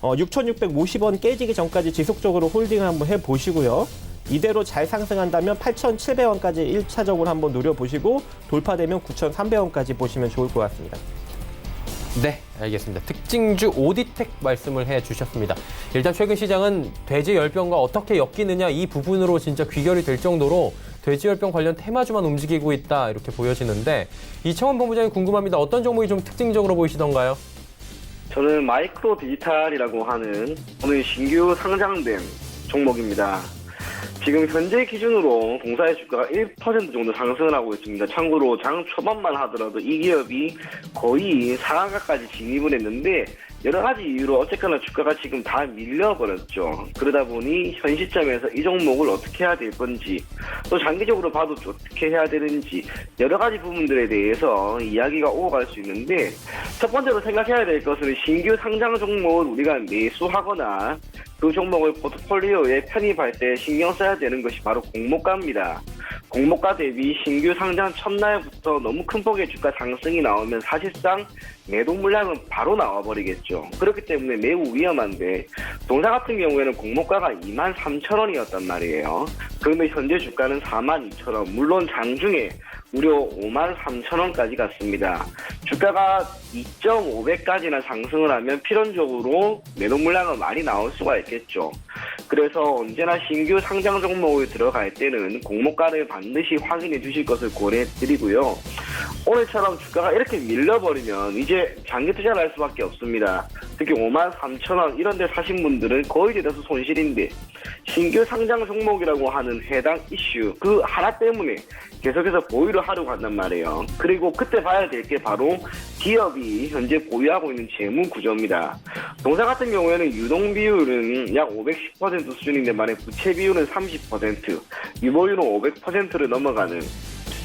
6,650원 깨지기 전까지 지속적으로 홀딩을 한번 해보시고요. 이대로 잘 상승한다면 8,700원까지 1차적으로 한번 노려보시고 돌파되면 9,300원까지 보시면 좋을 것 같습니다. 네, 알겠습니다. 특징주 오디텍 말씀을 해주셨습니다. 일단 최근 시장은 돼지열병과 어떻게 엮이느냐 이 부분으로 진짜 귀결이 될 정도로 돼지열병 관련 테마주만 움직이고 있다 이렇게 보여지는데, 이청원 본부장님 궁금합니다. 어떤 종목이 좀 특징적으로 보이시던가요? 저는 마이크로 디지털이라고 하는 오늘 신규 상장된 종목입니다. 지금 현재 기준으로 동사의 주가가 1% 정도 상승을 하고 있습니다. 참고로 장 초반만 하더라도 이 기업이 거의 상한가까지 진입을 했는데 여러 가지 이유로 어쨌거나 주가가 지금 다 밀려버렸죠. 그러다 보니 현 시점에서 이 종목을 어떻게 해야 될 건지, 또 장기적으로 봐도 어떻게 해야 되는지 여러 가지 부분들에 대해서 이야기가 오고 갈 수 있는데, 첫 번째로 생각해야 될 것은 신규 상장 종목을 우리가 매수하거나 그 종목을 포트폴리오에 편입할 때 신경 써야 되는 것이 바로 공모가입니다. 공모가 대비 신규 상장 첫날부터 너무 큰 폭의 주가 상승이 나오면 사실상 매도 물량은 바로 나와버리겠죠. 그렇기 때문에 매우 위험한데, 동사 같은 경우에는 공모가가 23,000원이었단 말이에요. 그런데 현재 주가는 42,000원, 물론 장중에 무려 53,000원까지 갔습니다. 주가가 2.5배까지나 상승을 하면 필연적으로 매도 물량은 많이 나올 수가 있겠죠. 그래서 언제나 신규 상장 종목에 들어갈 때는 공모가를 반드시 확인해 주실 것을 권해 드리고요. 오늘처럼 주가가 이렇게 밀려버리면 이제 장기 투자를 할 수밖에 없습니다. 특히 53,000원 이런 데 사신 분들은 거의 대다수 손실인데, 신규 상장 종목이라고 하는 해당 이슈 그 하나 때문에 계속해서 보유를 하려고 한단 말이에요. 그리고 그때 봐야 될 게 바로 기업이 현재 보유하고 있는 재무 구조입니다. 동사 같은 경우에는 유동 비율은 약 510% 수준인데 만약 부채 비율은 30%, 유보율은 500%를 넘어가는,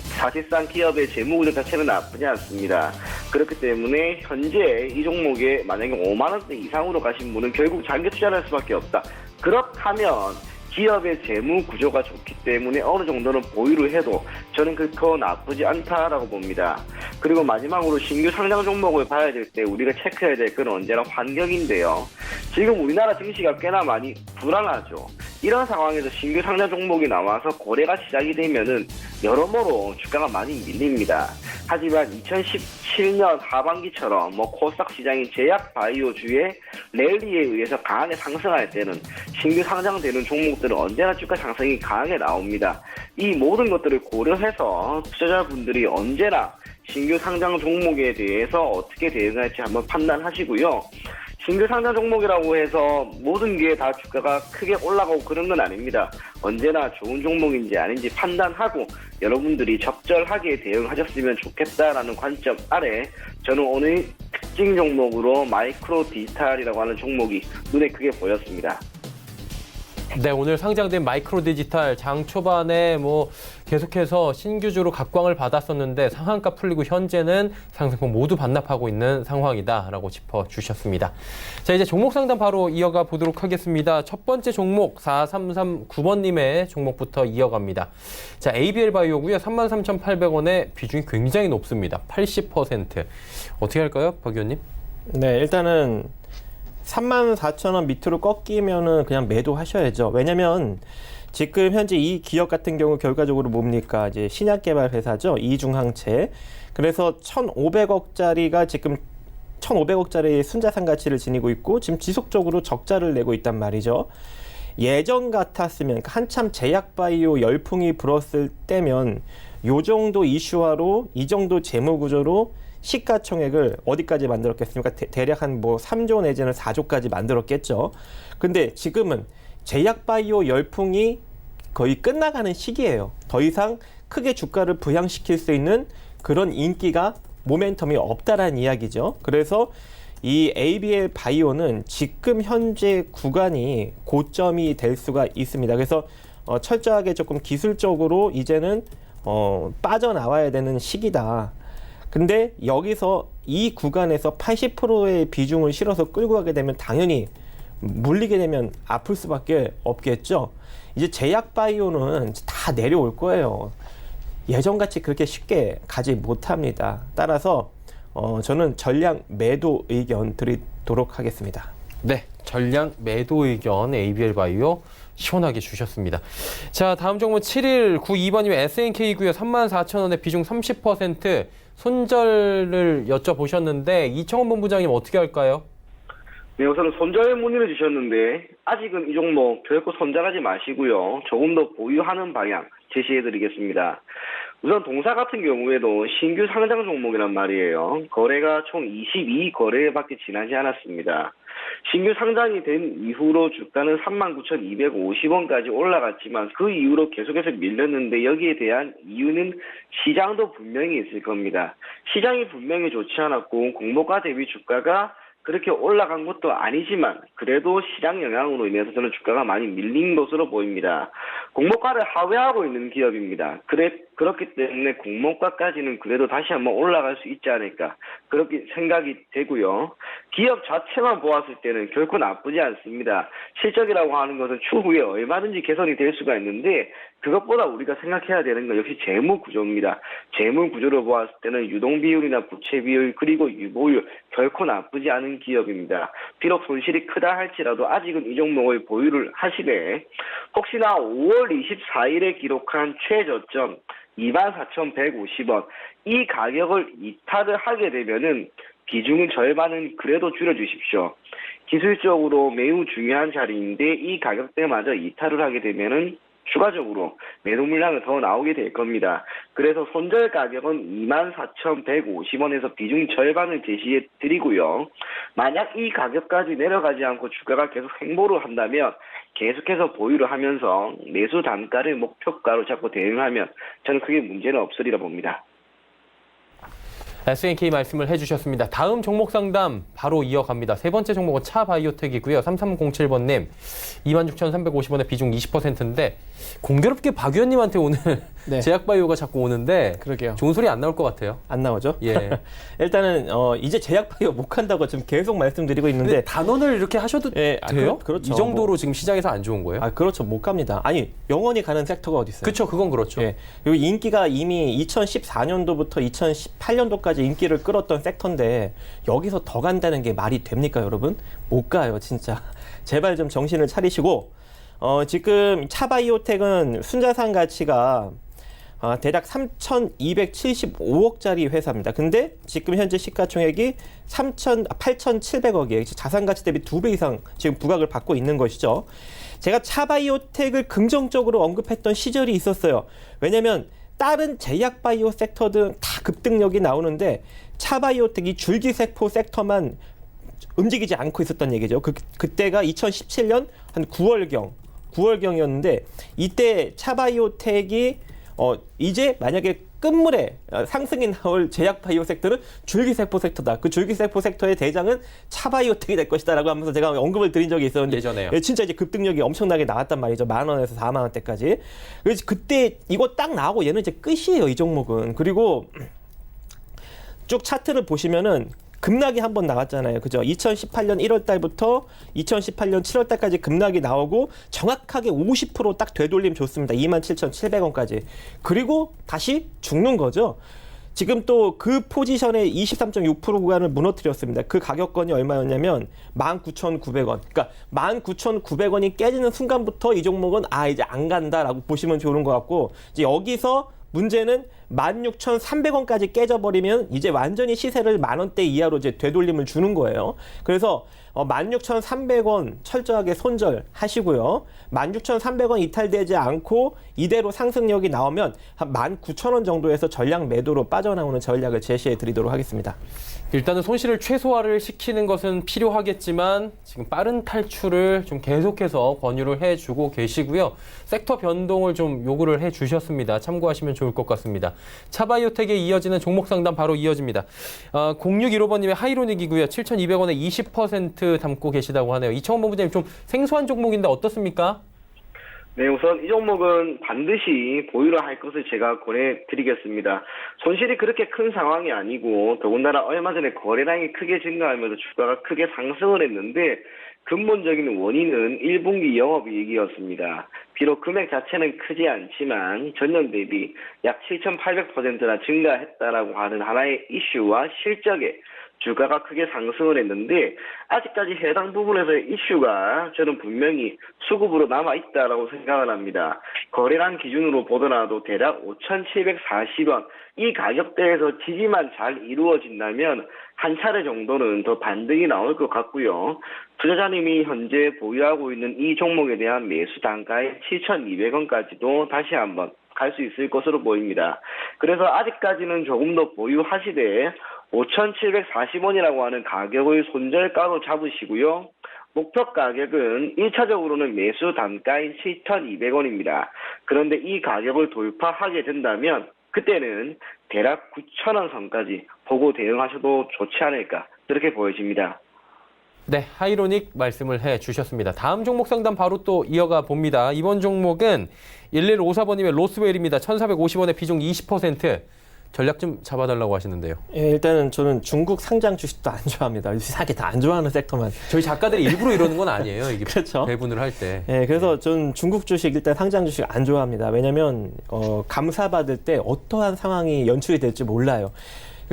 사실상 기업의 재무구조 자체는 나쁘지 않습니다. 그렇기 때문에 현재 이 종목에 만약에 5만 원대 이상으로 가신 분은 결국 장기 투자를 할 수밖에 없다. 그렇다면 기업의 재무 구조가 좋기 때문에 어느 정도는 보유를 해도 저는 그거 나쁘지 않다라고 봅니다. 그리고 마지막으로 신규 상장 종목을 봐야 될 때 우리가 체크해야 될 건 언제나 환경인데요. 지금 우리나라 증시가 꽤나 많이 불안하죠. 이런 상황에서 신규 상장 종목이 나와서 거래가 시작이 되면은 여러모로 주가가 많이 밀립니다. 하지만 2017년 하반기처럼 코스닥 시장이 제약 바이오주의 랠리에 의해서 강하게 상승할 때는 신규 상장되는 종목들은 언제나 주가 상승이 강하게 나옵니다. 이 모든 것들을 고려해서 투자자분들이 언제나 신규 상장 종목에 대해서 어떻게 대응할지 한번 판단하시고요. 신규 상장 종목이라고 해서 모든 게 다 주가가 크게 올라가고 그런 건 아닙니다. 언제나 좋은 종목인지 아닌지 판단하고 여러분들이 적절하게 대응하셨으면 좋겠다라는 관점 아래 저는 오늘 특징 종목으로 마이크로 디지털이라고 하는 종목이 눈에 크게 보였습니다. 네, 오늘 상장된 마이크로 디지털 장 초반에 계속해서 신규주로 각광을 받았었는데 상한가 풀리고 현재는 상승폭 모두 반납하고 있는 상황이다라고 짚어주셨습니다. 자, 이제 종목 상담 바로 이어가 보도록 하겠습니다. 첫 번째 종목 4339번님의 종목부터 이어갑니다. 자, ABL 바이오고요. 33,800원의 비중이 굉장히 높습니다. 80%. 어떻게 할까요, 박 의원님? 네, 일단은 34,000원 밑으로 꺾이면은 그냥 매도하셔야죠. 왜냐면 지금 현재 이 기업 같은 경우 결과적으로 뭡니까? 이제 신약 개발 회사죠. 이중항체. 그래서 1,500억짜리가 지금 1,500억짜리 순자산 가치를 지니고 있고 지금 지속적으로 적자를 내고 있단 말이죠. 예전 같았으면 한참 제약바이오 열풍이 불었을 때면 요 정도 이슈화로 이 정도 재무 구조로 시가총액을 어디까지 만들었겠습니까? 대략 한 3조 내지는 4조까지 만들었겠죠. 근데 지금은 제약바이오 열풍이 거의 끝나가는 시기예요. 더 이상 크게 주가를 부양시킬 수 있는 그런 인기가 모멘텀이 없다라는 이야기죠. 그래서 이 ABL 바이오는 지금 현재 구간이 고점이 될 수가 있습니다. 그래서 철저하게 조금 기술적으로 이제는 빠져나와야 되는 시기다. 근데 여기서 이 구간에서 80%의 비중을 실어서 끌고 가게 되면 당연히 물리게 되면 아플 수밖에 없겠죠. 이제 제약바이오는 다 내려올 거예요. 예전같이 그렇게 쉽게 가지 못합니다. 따라서 저는 전량 매도 의견 드리도록 하겠습니다. 네, 전량 매도 의견 ABL 바이오 시원하게 주셨습니다. 자, 다음 종목 7192번이면 SNK고요. 34,000원의 비중 30%. 손절을 여쭤보셨는데 이청원 본부장님 어떻게 할까요? 네, 우선은 손절 문의를 주셨는데 아직은 이 종목 결코 손절하지 마시고요. 조금 더 보유하는 방향 제시해드리겠습니다. 우선 동사 같은 경우에도 신규 상장 종목이란 말이에요. 거래가 총 22거래밖에 지나지 않았습니다. 신규 상장이 된 이후로 주가는 39,250원까지 올라갔지만 그 이후로 계속해서 밀렸는데 여기에 대한 이유는 시장도 분명히 있을 겁니다. 시장이 분명히 좋지 않았고 공모가 대비 주가가 그렇게 올라간 것도 아니지만 그래도 시장 영향으로 인해서 저는 주가가 많이 밀린 것으로 보입니다. 공모가를 하회하고 있는 기업입니다. 그렇기 때문에 공모가까지는 그래도 다시 한번 올라갈 수 있지 않을까 그렇게 생각이 되고요. 기업 자체만 보았을 때는 결코 나쁘지 않습니다. 실적이라고 하는 것은 추후에 얼마든지 개선이 될 수가 있는데 그것보다 우리가 생각해야 되는 건 역시 재무 구조입니다. 재무 구조를 보았을 때는 유동 비율이나 부채 비율 그리고 유보율 결코 나쁘지 않은 기업입니다. 비록 손실이 크다 할지라도 아직은 이 종목을 보유를 하시되 혹시나 5월 24일에 기록한 최저점 24,150원 이 가격을 이탈을 하게 되면은 비중은 절반은 그래도 줄여주십시오. 기술적으로 매우 중요한 자리인데 이 가격대마저 이탈을 하게 되면은 추가적으로 매도 물량은 더 나오게 될 겁니다. 그래서 손절 가격은 24,150원에서 비중 절반을 제시해 드리고요. 만약 이 가격까지 내려가지 않고 주가가 계속 횡보를 한다면 계속해서 보유를 하면서 매수 단가를 목표가로 잡고 대응하면 저는 크게 문제는 없으리라 봅니다. SNK 말씀을 해주셨습니다. 다음 종목 상담 바로 이어갑니다. 세 번째 종목은 차바이오텍이고요. 3307번님 26,350원의 비중 20%인데 공교롭게 박 의원님한테 오늘 네. 제약바이오가 자꾸 오는데 그러게요. 좋은 소리 안 나올 것 같아요. 안 나오죠? 예. 일단은 이제 제약바이오 못 간다고 지금 계속 말씀드리고 있는데 근데 단언을 이렇게 하셔도 예, 돼요? 그렇죠. 이 정도로 지금 시장에서 안 좋은 거예요? 그렇죠. 못 갑니다. 아니, 영원히 가는 섹터가 어디 있어요? 그렇죠. 그건 그렇죠. 예. 그리고 인기가 이미 2014년도부터 2018년도까지 인기를 끌었던 섹터인데 여기서 더 간다는 게 말이 됩니까, 여러분? 못 가요, 진짜. 제발 좀 정신을 차리시고 지금 차바이오텍은 순자산 가치가 대략 3,275억짜리 회사입니다. 근데 지금 현재 시가총액이 8,700억이에요. 자산 가치 대비 2배 이상 지금 부각을 받고 있는 것이죠. 제가 차바이오텍을 긍정적으로 언급했던 시절이 있었어요. 왜냐면 다른 제약바이오 섹터들은 다 급등력이 나오는데 차바이오텍이 줄기세포 섹터만 움직이지 않고 있었던 얘기죠. 그때가 2017년 한 9월경이었는데 이때 차바이오텍이 이제 만약에 끝물에 상승이 나올 제약바이오 섹터는 줄기세포 섹터다. 그 줄기세포 섹터의 대장은 차바이오텍이 될 것이다라고 하면서 제가 언급을 드린 적이 있었는데 예전에요. 진짜 이제 급등력이 엄청나게 나왔단 말이죠. 10,000원에서 40,000원대까지. 그래서 그때 이거 딱 나오고 얘는 이제 끝이에요. 이 종목은. 그리고 쭉 차트를 보시면은 급락이 한번 나왔잖아요. 그죠? 2018년 1월 달부터 2018년 7월 달까지 급락이 나오고 정확하게 50% 되돌림 줬습니다. 27,700원까지. 그리고 다시 죽는 거죠. 지금 또 그 포지션의 23.6% 구간을 무너뜨렸습니다. 그 가격권이 얼마였냐면 19,900원. 그러니까 19,900원이 깨지는 순간부터 이 종목은 이제 안 간다라고 보시면 좋은 것 같고, 이제 여기서 문제는 16,300원까지 깨져버리면 이제 완전히 시세를 10,000원대 이하로 이제 되돌림을 주는 거예요. 그래서 16,300원 철저하게 손절하시고요. 16,300원 이탈되지 않고 이대로 상승력이 나오면 한 19,000원 정도에서 전량 매도로 빠져나오는 전략을 제시해 드리도록 하겠습니다. 일단은 손실을 최소화를 시키는 것은 필요하겠지만 지금 빠른 탈출을 좀 계속해서 권유를 해주고 계시고요. 섹터 변동을 좀 요구를 해주셨습니다. 참고하시면 좋을 것 같습니다. 차바이오텍에 이어지는 종목 상담 바로 이어집니다. 0615번님의 하이로닉이고요. 7,200원에 20% 담고 계시다고 하네요. 이청원 본부장님, 좀 생소한 종목인데 어떻습니까? 네, 우선 이 종목은 반드시 보유를 할 것을 제가 권해드리겠습니다. 손실이 그렇게 큰 상황이 아니고, 더군다나 얼마 전에 거래량이 크게 증가하면서 주가가 크게 상승을 했는데, 근본적인 원인은 1분기 영업이익이었습니다. 비록 금액 자체는 크지 않지만 전년 대비 약 7,800%나 증가했다라고 하는 하나의 이슈와 실적에 주가가 크게 상승을 했는데, 아직까지 해당 부분에서의 이슈가 저는 분명히 수급으로 남아있다라고 생각을 합니다. 거래량 기준으로 보더라도 대략 5,740원, 이 가격대에서 지지만 잘 이루어진다면 한 차례 정도는 더 반등이 나올 것 같고요. 투자자님이 현재 보유하고 있는 이 종목에 대한 매수 단가의 7,200원까지도 다시 한번 갈 수 있을 것으로 보입니다. 그래서 아직까지는 조금 더 보유하시되 5,740원이라고 하는 가격을 손절가로 잡으시고요. 목표 가격은 1차적으로는 매수 단가인 7,200원입니다. 그런데 이 가격을 돌파하게 된다면 그때는 대략 9,000원 선까지 보고 대응하셔도 좋지 않을까, 그렇게 보여집니다. 네, 하이로닉 말씀을 해주셨습니다. 다음 종목 상담 바로 또 이어가 봅니다. 이번 종목은 1154번님의 로스웰입니다. 1,450원에 비중 20%. 전략 좀 잡아달라고 하시는데요. 예, 일단은 저는 중국 상장 주식도 안 좋아합니다. 이상하게 다 안 좋아하는 섹터만. 저희 작가들이 일부러 이러는 건 아니에요. 이게 그렇죠. 배분을 할 때. 예, 그래서 저는 중국 주식, 일단 상장 주식 안 좋아합니다. 왜냐면 감사받을 때 어떠한 상황이 연출이 될지 몰라요.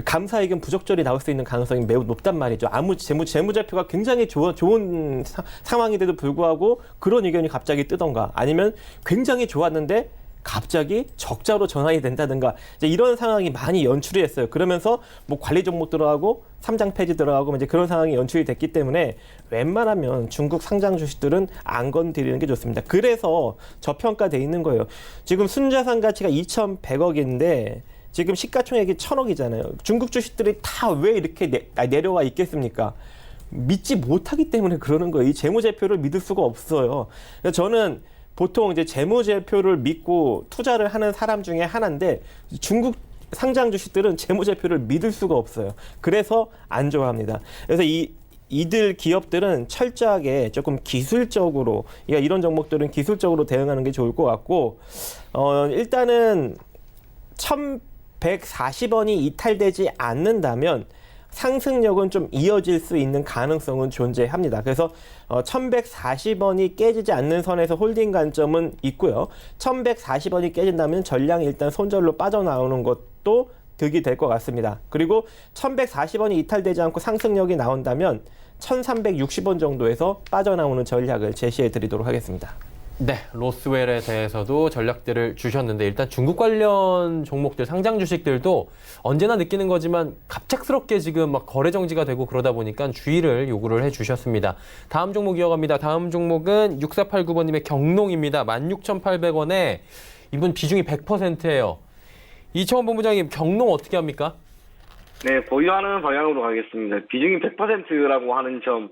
감사 의견 부적절히 나올 수 있는 가능성이 매우 높단 말이죠. 아무 재무제표가 굉장히 좋은 상황인데도 불구하고 그런 의견이 갑자기 뜨던가, 아니면 굉장히 좋았는데 갑자기 적자로 전환이 된다든가, 이제 이런 상황이 많이 연출이 됐어요. 그러면서 뭐 관리 종목 들어가고 삼장 폐지 들어가고 이제 그런 상황이 연출이 됐기 때문에 웬만하면 중국 상장 주식들은 안 건드리는 게 좋습니다. 그래서 저평가돼 있는 거예요. 지금 순자산 가치가 2,100억인데 지금 시가총액이 1,000억이잖아요. 중국 주식들이 다 왜 이렇게 내려와 있겠습니까? 믿지 못하기 때문에 그러는 거예요. 이 재무제표를 믿을 수가 없어요. 그래서 저는 보통 이제 재무제표를 믿고 투자를 하는 사람 중에 하나인데, 중국 상장 주식들은 재무제표를 믿을 수가 없어요. 그래서 안 좋아합니다. 그래서 이들 기업들은 철저하게 조금 기술적으로, 그러니까 이런 종목들은 기술적으로 대응하는 게 좋을 것 같고, 일단은 1,140원이 이탈되지 않는다면 상승력은 좀 이어질 수 있는 가능성은 존재합니다. 그래서 1,140원이 깨지지 않는 선에서 홀딩 관점은 있고요. 1,140원이 깨진다면 전량이 일단 손절로 빠져나오는 것도 득이 될 것 같습니다. 그리고 1,140원이 이탈되지 않고 상승력이 나온다면 1,360원 정도에서 빠져나오는 전략을 제시해 드리도록 하겠습니다. 네, 로스웰에 대해서도 전략들을 주셨는데, 일단 중국 관련 종목들, 상장 주식들도 언제나 느끼는 거지만 갑작스럽게 지금 막 거래 정지가 되고 그러다 보니까 주의를 요구를 해주셨습니다. 다음 종목 이어갑니다. 다음 종목은 6489번님의 경농입니다. 16,800원에 이분 비중이 100%예요. 이청원 본부장님, 경농 어떻게 합니까? 네, 보유하는 방향으로 가겠습니다. 비중이 100%라고 하는 점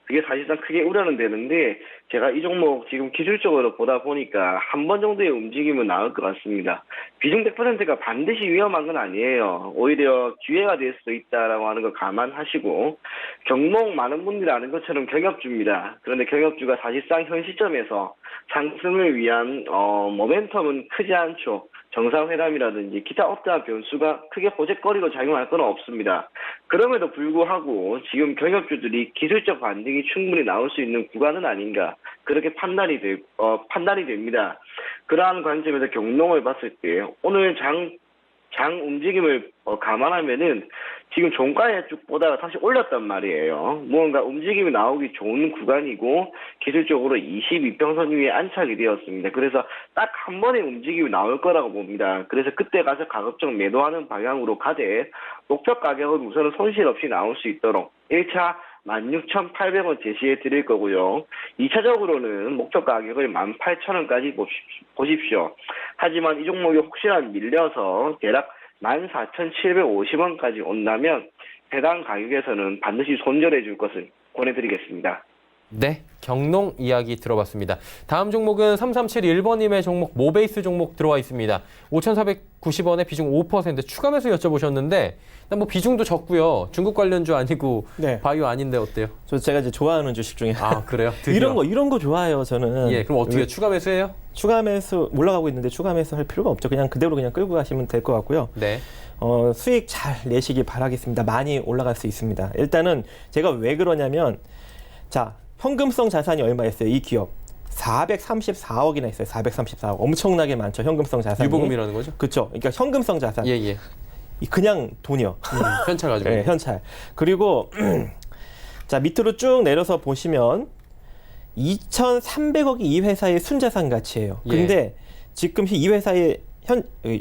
그게 사실상 크게 우려는 되는데 제가 이 종목 지금 기술적으로 보다 보니까 한 번 정도의 움직임은 나올 것 같습니다. 비중 100%가 반드시 위험한 건 아니에요. 오히려 기회가 될 수도 있다라고 하는 걸 감안하시고 종목 많은 분들이 아는 것처럼 경협주입니다. 그런데 경협주가 사실상 현 시점에서 상승을 위한 모멘텀은 크지 않죠. 정상회담이라든지 기타 어떠한 변수가 크게 호재거리로 작용할 건 없습니다. 그럼에도 불구하고 지금 경협주들이 기술적 반등이 충분히 나올 수 있는 구간은 아닌가 그렇게 판단이 됩니다. 그러한 관점에서 경농을 봤을 때 오늘 장 움직임을 감안하면은 지금 종가에 쭉 보다가 다시 올렸단 말이에요. 무언가 움직임이 나오기 좋은 구간이고 기술적으로 22평선 위에 안착이 되었습니다. 그래서 딱 한 번의 움직임이 나올 거라고 봅니다. 그래서 그때 가서 가급적 매도하는 방향으로 가되 목표 가격은 우선은 손실 없이 나올 수 있도록 1차 16,800원 제시해 드릴 거고요. 2차적으로는 목표 가격을 18,000원까지 보십시오. 하지만 이 종목이 혹시나 밀려서 대략 14,750원까지 온다면 해당 가격에서는 반드시 손절해 줄 것을 권해드리겠습니다. 네, 경농 이야기 들어봤습니다. 다음 종목은 3371번님의 종목 모베이스 종목 들어와 있습니다. 5,490원에 비중 5% 추가 매수 여쭤보셨는데 일단 뭐 비중도 적고요. 중국 관련주 아니고 네. 바이오 아닌데 어때요? 제가 이제 좋아하는 주식 중에 아, 그래요? 드디어. 이런 거 좋아해요, 저는. 예, 그럼 어떻게 추가 매수해요? 추가 매수 올라가고 있는데 추가 매수 할 필요가 없죠. 그냥 그대로 그냥 끌고 가시면 될 것 같고요. 네. 수익 잘 내시기 바라겠습니다. 많이 올라갈 수 있습니다. 일단은 제가 왜 그러냐면 자, 현금성 자산이 얼마였어요? 이 기업 434억이나 있어요. 434억. 엄청나게 많죠. 현금성 자산이. 유보금이라는 거죠? 그렇죠. 그러니까 현금성 자산. 예, 예. 그냥 돈이요. 현찰 가지고. 네, 현찰. 그리고 자, 밑으로 쭉 내려서 보시면 2,300억이 이 회사의 순자산 가치예요. 근데 지금 이 회사의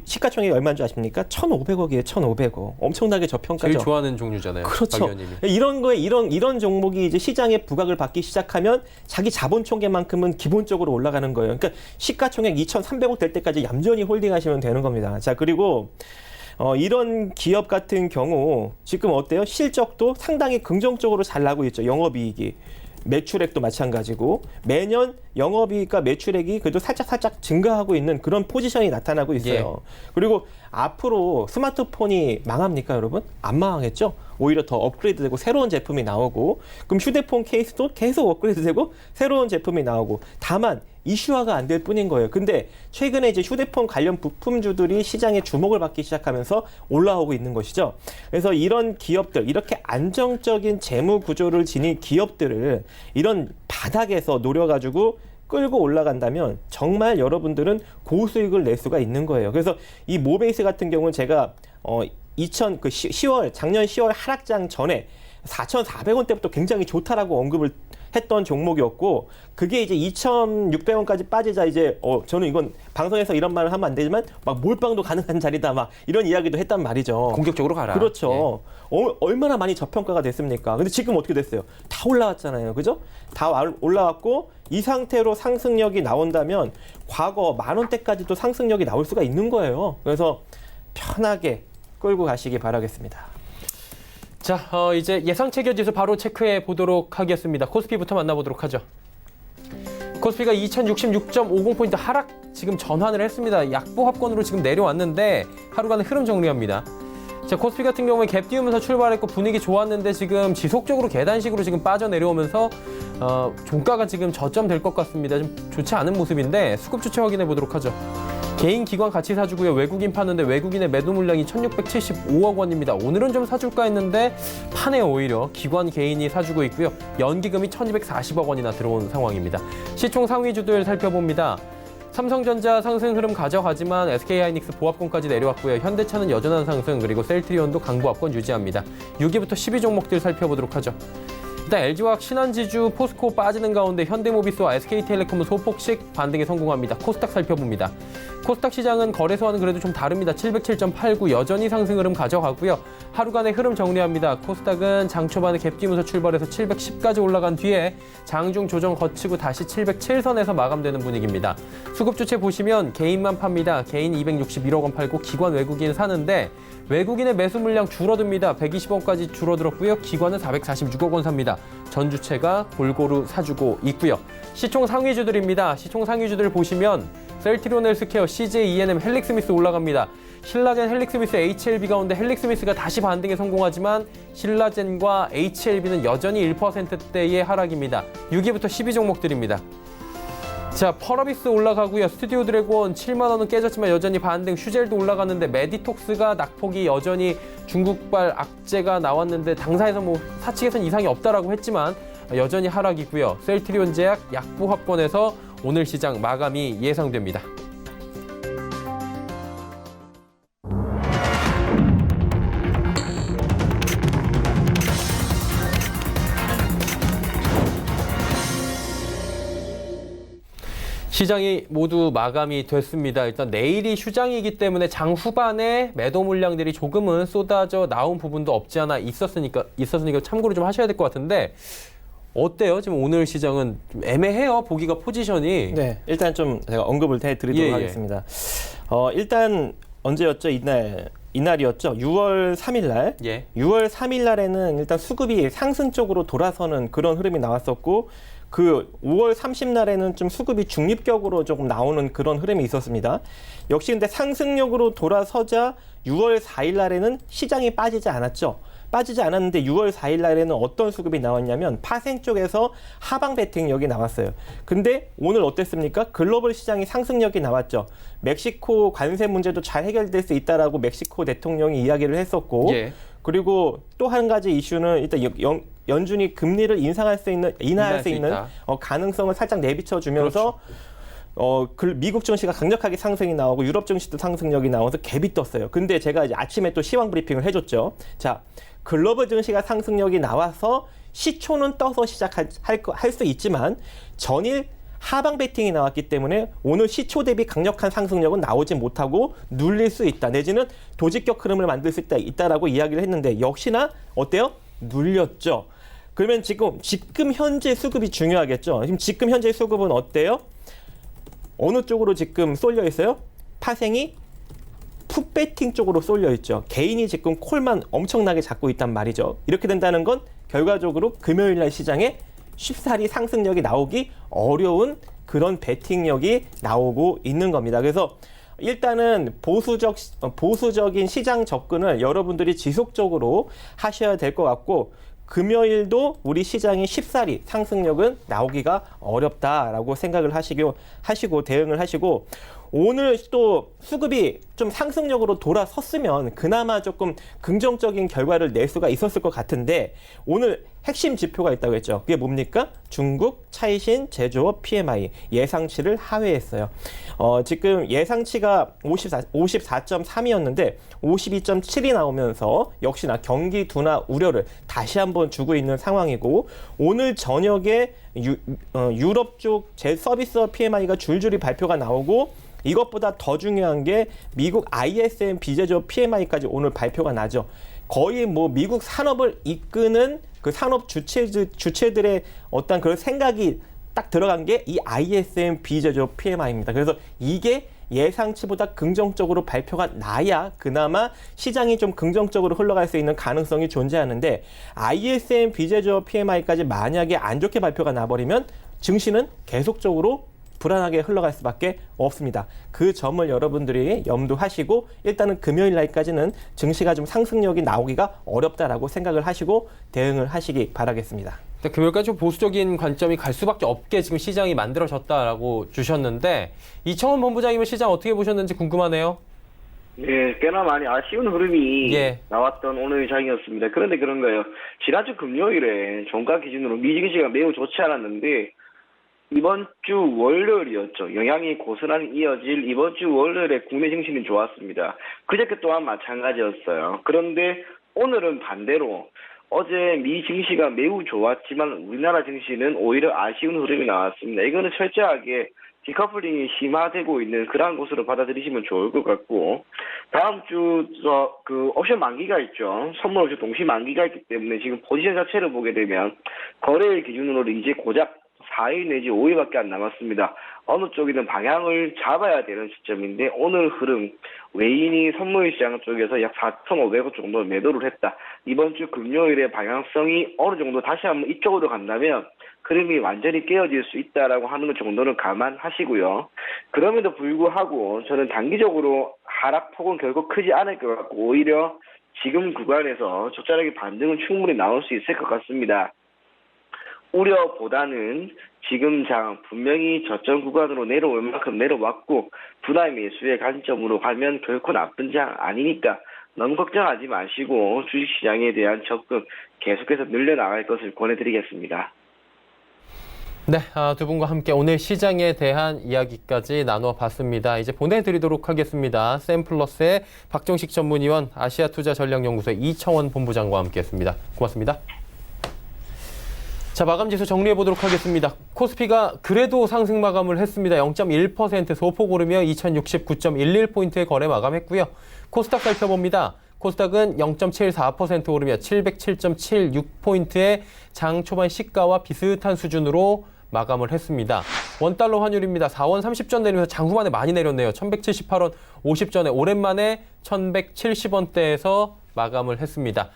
시가총액이 얼마인 줄 아십니까? 1,500억이에요. 1,500억. 엄청나게 저평가죠. 제일 좋아하는 종류잖아요. 그렇죠. 박 의원님이. 이런 거에 이런 종목이 이제 시장에 부각을 받기 시작하면 자기 자본 총계만큼은 기본적으로 올라가는 거예요. 그러니까 시가총액 2,300억 될 때까지 얌전히 홀딩하시면 되는 겁니다. 자, 그리고 이런 기업 같은 경우 지금 어때요? 실적도 상당히 긍정적으로 잘 나고 있죠. 영업이익이. 매출액도 마찬가지고 매년 영업이익과 매출액이 그래도 살짝 증가하고 있는 그런 포지션이 나타나고 있어요. 그리고 앞으로 스마트폰이 망합니까, 여러분? 안 망하겠죠? 오히려 더 업그레이드되고 새로운 제품이 나오고 그럼 휴대폰 케이스도 계속 업그레이드되고 새로운 제품이 나오고 다만 이슈화가 안 될 뿐인 거예요. 근데 최근에 이제 휴대폰 관련 부품주들이 시장에 주목을 받기 시작하면서 올라오고 있는 것이죠. 그래서 이런 기업들, 이렇게 안정적인 재무 구조를 지닌 기업들을 이런 바닥에서 노려가지고 끌고 올라간다면 정말 여러분들은 고수익을 낼 수가 있는 거예요. 그래서 이 모베이스 같은 경우는 제가 10월, 작년 10월 하락장 전에 4,400원 때부터 굉장히 좋다라고 언급을 했던 종목이었고 그게 이제 2,600원까지 빠지자 이제 저는 이건 방송에서 이런 말을 하면 안 되지만 막 몰빵도 가능한 자리다 막 이런 이야기도 했단 말이죠. 공격적으로 가라. 그렇죠. 얼마나 많이 저평가가 됐습니까? 근데 지금 어떻게 됐어요? 다 올라왔잖아요. 그죠? 다 올라왔고 이 상태로 상승력이 나온다면 과거 10,000원대까지도 상승력이 나올 수가 있는 거예요. 그래서 편하게 끌고 가시기 바라겠습니다. 자, 이제 예상 체결 지수 바로 체크해 보도록 하겠습니다. 코스피부터 만나보도록 하죠. 코스피가 2066.50포인트 하락 지금 전환을 했습니다. 약보합권으로 지금 내려왔는데 하루간의 흐름 정리합니다. 자, 코스피 같은 경우에 갭 띄우면서 출발했고 분위기 좋았는데 지금 지속적으로 계단식으로 지금 빠져내려오면서 종가가 지금 저점 될 것 같습니다. 좀 좋지 않은 모습인데 수급 주체 확인해 보도록 하죠. 개인 기관 같이 사주고요. 외국인 파는데 외국인의 매도 물량이 1,675억 원입니다. 오늘은 좀 사줄까 했는데 파네요. 오히려 기관 개인이 사주고 있고요. 연기금이 1,240억 원이나 들어온 상황입니다. 시총 상위주들 살펴봅니다. 삼성전자 상승 흐름 가져가지만 SK하이닉스 보합권까지 내려왔고요. 현대차는 여전한 상승 그리고 셀트리온도 강보합권 유지합니다. 6위부터 10위 종목들 살펴보도록 하죠. 일단 LG화학, 신한지주, 포스코 빠지는 가운데 현대모비스와 SK텔레콤은 소폭씩 반등에 성공합니다. 코스닥 살펴봅니다. 코스닥 시장은 거래소와는 그래도 좀 다릅니다. 707.89 여전히 상승 흐름 가져가고요. 하루간의 흐름 정리합니다. 코스닥은 장 초반에 갭뛰면서 출발해서 710까지 올라간 뒤에 장중 조정 거치고 다시 707선에서 마감되는 분위기입니다. 수급 주체 보시면 개인만 팝니다. 개인 261억 원 팔고 기관 외국인 사는데 외국인의 매수 물량 줄어듭니다. 120원까지 줄어들었고요. 기관은 446억 원 삽니다. 전 주체가 골고루 사주고 있고요. 시총 상위주들입니다. 시총 상위주들 보시면 셀트리온 헬스케어, CJ ENM, 헬릭스미스 올라갑니다. 신라젠, 헬릭스미스, HLB 가운데 헬릭스미스가 다시 반등에 성공하지만 신라젠과 HLB는 여전히 1%대의 하락입니다. 6위부터 10위 종목들입니다. 자, 펄어비스 올라가고요. 스튜디오 드래곤 7만 원은 깨졌지만 여전히 반등. 슈젤도 올라갔는데 메디톡스가 낙폭이 여전히 중국발 악재가 나왔는데 당사에서 뭐 사측에선 이상이 없다라고 했지만 여전히 하락이고요. 셀트리온 제약 약부 합권에서 오늘 시장 마감이 예상됩니다. 시장이 모두 마감이 됐습니다. 일단 내일이 휴장이기 때문에 장 후반에 매도 물량들이 조금은 쏟아져 나온 부분도 없지 않아 있었으니까 참고로 좀 하셔야 될 것 같은데 어때요? 지금 오늘 시장은 좀 애매해요. 보기가 포지션이. 네, 일단 좀 제가 언급을 해드리도록 하겠습니다. 일단 언제였죠? 이날이었죠. 6월 3일 날. 6월 3일 날에는 일단 수급이 상승 쪽으로 돌아서는 그런 흐름이 나왔었고 그 5월 30날에는 좀 수급이 중립격으로 조금 나오는 그런 흐름이 있었습니다. 역시 근데 상승력으로 돌아서자 6월 4일 날에는 시장이 빠지지 않았죠. 빠지지 않았는데 6월 4일 날에는 어떤 수급이 나왔냐면 파생 쪽에서 하방 베팅력이 나왔어요. 근데 오늘 어땠습니까? 글로벌 시장이 상승력이 나왔죠. 멕시코 관세 문제도 잘 해결될 수 있다라고 멕시코 대통령이 이야기를 했었고 그리고 또 한 가지 이슈는 일단 연준이 금리를 인하할 수 있는 가능성을 살짝 내비쳐 주면서 미국 증시가 강력하게 상승이 나오고 유럽 증시도 상승력이 나와서 갭이 떴어요. 근데 제가 이제 아침에 또 시황 브리핑을 해줬죠. 자, 글로벌 증시가 상승력이 나와서 시초는 떠서 시작할 수 있지만 전일 하방 베팅이 나왔기 때문에 오늘 시초 대비 강력한 상승력은 나오지 못하고 눌릴 수 있다. 내지는 도직격 흐름을 만들 수 있다라고 이야기를 했는데 역시나 어때요? 눌렸죠. 그러면 지금 현재 수급이 중요하겠죠. 지금 현재 수급은 어때요? 어느 쪽으로 지금 쏠려 있어요? 파생이 풋베팅 쪽으로 쏠려 있죠. 개인이 지금 콜만 엄청나게 잡고 있단 말이죠. 이렇게 된다는 건 결과적으로 금요일 날 시장에 쉽사리 상승력이 나오기 어려운 그런 베팅력이 나오고 있는 겁니다. 그래서 일단은 보수적인 시장 접근을 여러분들이 지속적으로 하셔야 될 것 같고 금요일도 우리 시장이 쉽사리 상승력은 나오기가 어렵다라고 생각을 하시고 대응을 하시고 오늘 또 수급이 좀 상승력으로 돌아섰으면 그나마 조금 긍정적인 결과를 낼 수가 있었을 것 같은데 오늘 핵심 지표가 있다고 했죠. 그게 뭡니까? 중국 차이신 제조업 PMI 예상치를 하회했어요. 지금 예상치가 54.3이었는데 52.7이 나오면서 역시나 경기 둔화 우려를 다시 한번 주고 있는 상황이고 오늘 저녁에 유럽 쪽 서비스업 PMI가 줄줄이 발표가 나오고 이것보다 더 중요한 게 미국 ISM 비제조업 PMI까지 오늘 발표가 나죠. 거의 뭐 미국 산업을 이끄는 그 산업 주체들의 어떤 그런 생각이 딱 들어간 게 이 ISM 비제조업 PMI입니다. 그래서 이게 예상치보다 긍정적으로 발표가 나야 그나마 시장이 좀 긍정적으로 흘러갈 수 있는 가능성이 존재하는데 ISM 비제조업 PMI까지 만약에 안 좋게 발표가 나버리면 증시는 계속적으로 불안하게 흘러갈 수밖에 없습니다. 그 점을 여러분들이 염두하시고 일단은 금요일 날까지는 증시가 좀 상승력이 나오기가 어렵다라고 생각을 하시고 대응을 하시기 바라겠습니다. 금요일까지 좀 보수적인 관점이 갈 수밖에 없게 지금 시장이 만들어졌다라고 주셨는데 이청원 본부장님은 시장 어떻게 보셨는지 궁금하네요. 네, 꽤나 많이 아쉬운 흐름이 나왔던 오늘 장이었습니다. 그런데 그런 거예요. 지난주 금요일에 종가 기준으로 미 증시가 매우 좋지 않았는데 이번 주 월요일이었죠. 영향이 고스란히 이어질 이번 주 월요일에 국내 증시는 좋았습니다. 그저께 또한 마찬가지였어요. 그런데 오늘은 반대로 어제 미 증시가 매우 좋았지만 우리나라 증시는 오히려 아쉬운 흐름이 나왔습니다. 이거는 철저하게 디커플링이 심화되고 있는 그러한 것으로 받아들이시면 좋을 것 같고, 다음 주 그 옵션 만기가 있죠. 선물 옵션 동시 만기가 있기 때문에 지금 포지션 자체를 보게 되면 거래일 기준으로 이제 고작 4일 내지 5일밖에 안 남았습니다. 어느 쪽이든 방향을 잡아야 되는 시점인데, 오늘 흐름 외인이 선물시장 쪽에서 약 4,500원 정도 매도를 했다. 이번 주 금요일의 방향성이 어느 정도 다시 한번 이쪽으로 간다면 흐름이 완전히 깨어질 수 있다라고 하는 것 정도는 감안하시고요. 그럼에도 불구하고 저는 단기적으로 하락폭은 결코 크지 않을 것 같고, 오히려 지금 구간에서 적절하게 반등은 충분히 나올 수 있을 것 같습니다. 우려보다는 지금 장 분명히 저점 구간으로 내려올 만큼 내려왔고, 분할 매수의 관점으로 가면 결코 나쁜 장 아니니까 너무 걱정하지 마시고 주식시장에 대한 접근 계속해서 늘려나갈 것을 권해드리겠습니다. 네, 두 분과 함께 오늘 시장에 대한 이야기까지 나눠봤습니다. 이제 보내드리도록 하겠습니다. 샘플러스의 박정식 전문위원, 아시아투자전략연구소의 이청원 본부장과 함께했습니다. 고맙습니다. 자, 마감지수 정리해보도록 하겠습니다. 코스피가 그래도 상승 마감을 했습니다. 0.1% 소폭 오르며 2069.11포인트의 거래 마감했고요. 코스닥 살펴봅니다. 코스닥은 0.74% 오르며 707.76포인트의 장 초반 시가와 비슷한 수준으로 마감을 했습니다. 원달러 환율입니다. 4원 30전 내리면서 장 후반에 많이 내렸네요. 1178원 50전에 오랜만에 1170원대에서 마감을 했습니다.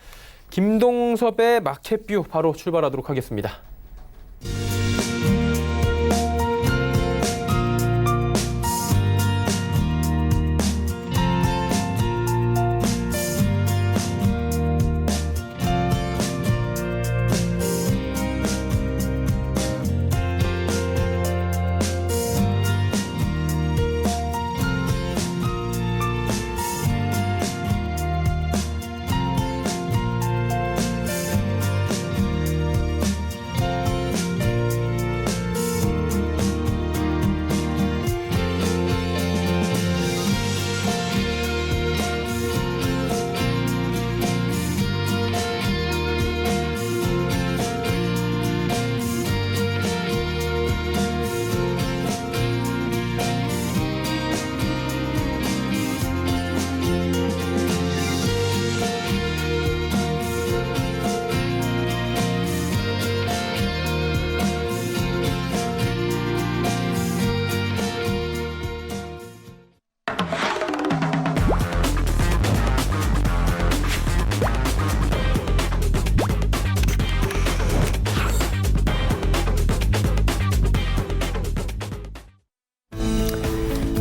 김동섭의 마켓뷰 바로 출발하도록 하겠습니다.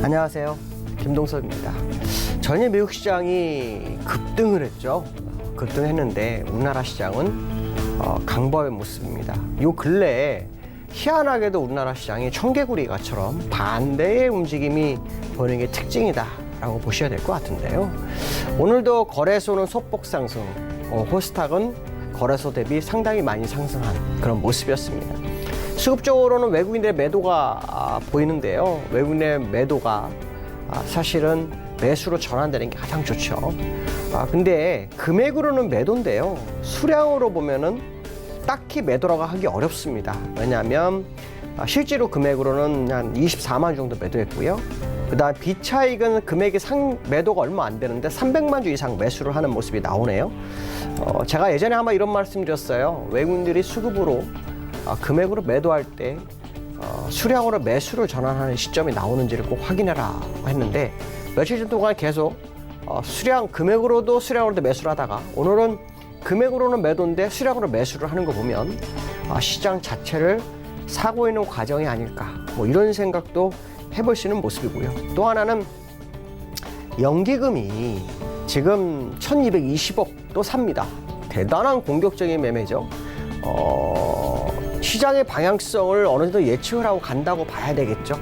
안녕하세요. 김동섭입니다. 전일 미국 시장이 급등을 했죠. 급등했는데 우리나라 시장은 강보의 모습입니다. 요 근래에 희한하게도 우리나라 시장이 청개구리가처럼 반대의 움직임이 보이는 게 특징이다라고 보셔야 될 것 같은데요. 오늘도 거래소는 소폭 상승, 코스닥은 거래소 대비 상당히 많이 상승한 그런 모습이었습니다. 수급적으로는 외국인들의 매도가 보이는데요. 외국인의 매도가 사실은 매수로 전환되는 게 가장 좋죠. 근데 금액으로는 매도인데요. 수량으로 보면은 딱히 매도라고 하기 어렵습니다. 왜냐하면 실제로 금액으로는 한 24만 주 정도 매도했고요. 그다음 비차익은 금액이 매도가 얼마 안 되는데 300만 주 이상 매수를 하는 모습이 나오네요. 제가 예전에 한번 이런 말씀드렸어요. 외국인들이 수급으로 금액으로 매도할 때 수량으로 매수를 전환하는 시점이 나오는지를 꼭 확인해라 했는데, 며칠 전 동안 계속 금액으로도 수량으로도 매수를 하다가 오늘은 금액으로는 매도인데 수량으로 매수를 하는 거 보면 시장 자체를 사고 있는 과정이 아닐까, 뭐 이런 생각도 해볼 수 있는 모습이고요. 또 하나는 연기금이 지금 1220억 또 삽니다. 대단한 공격적인 매매죠. 시장의 방향성을 어느 정도 예측을 하고 간다고 봐야 되겠죠.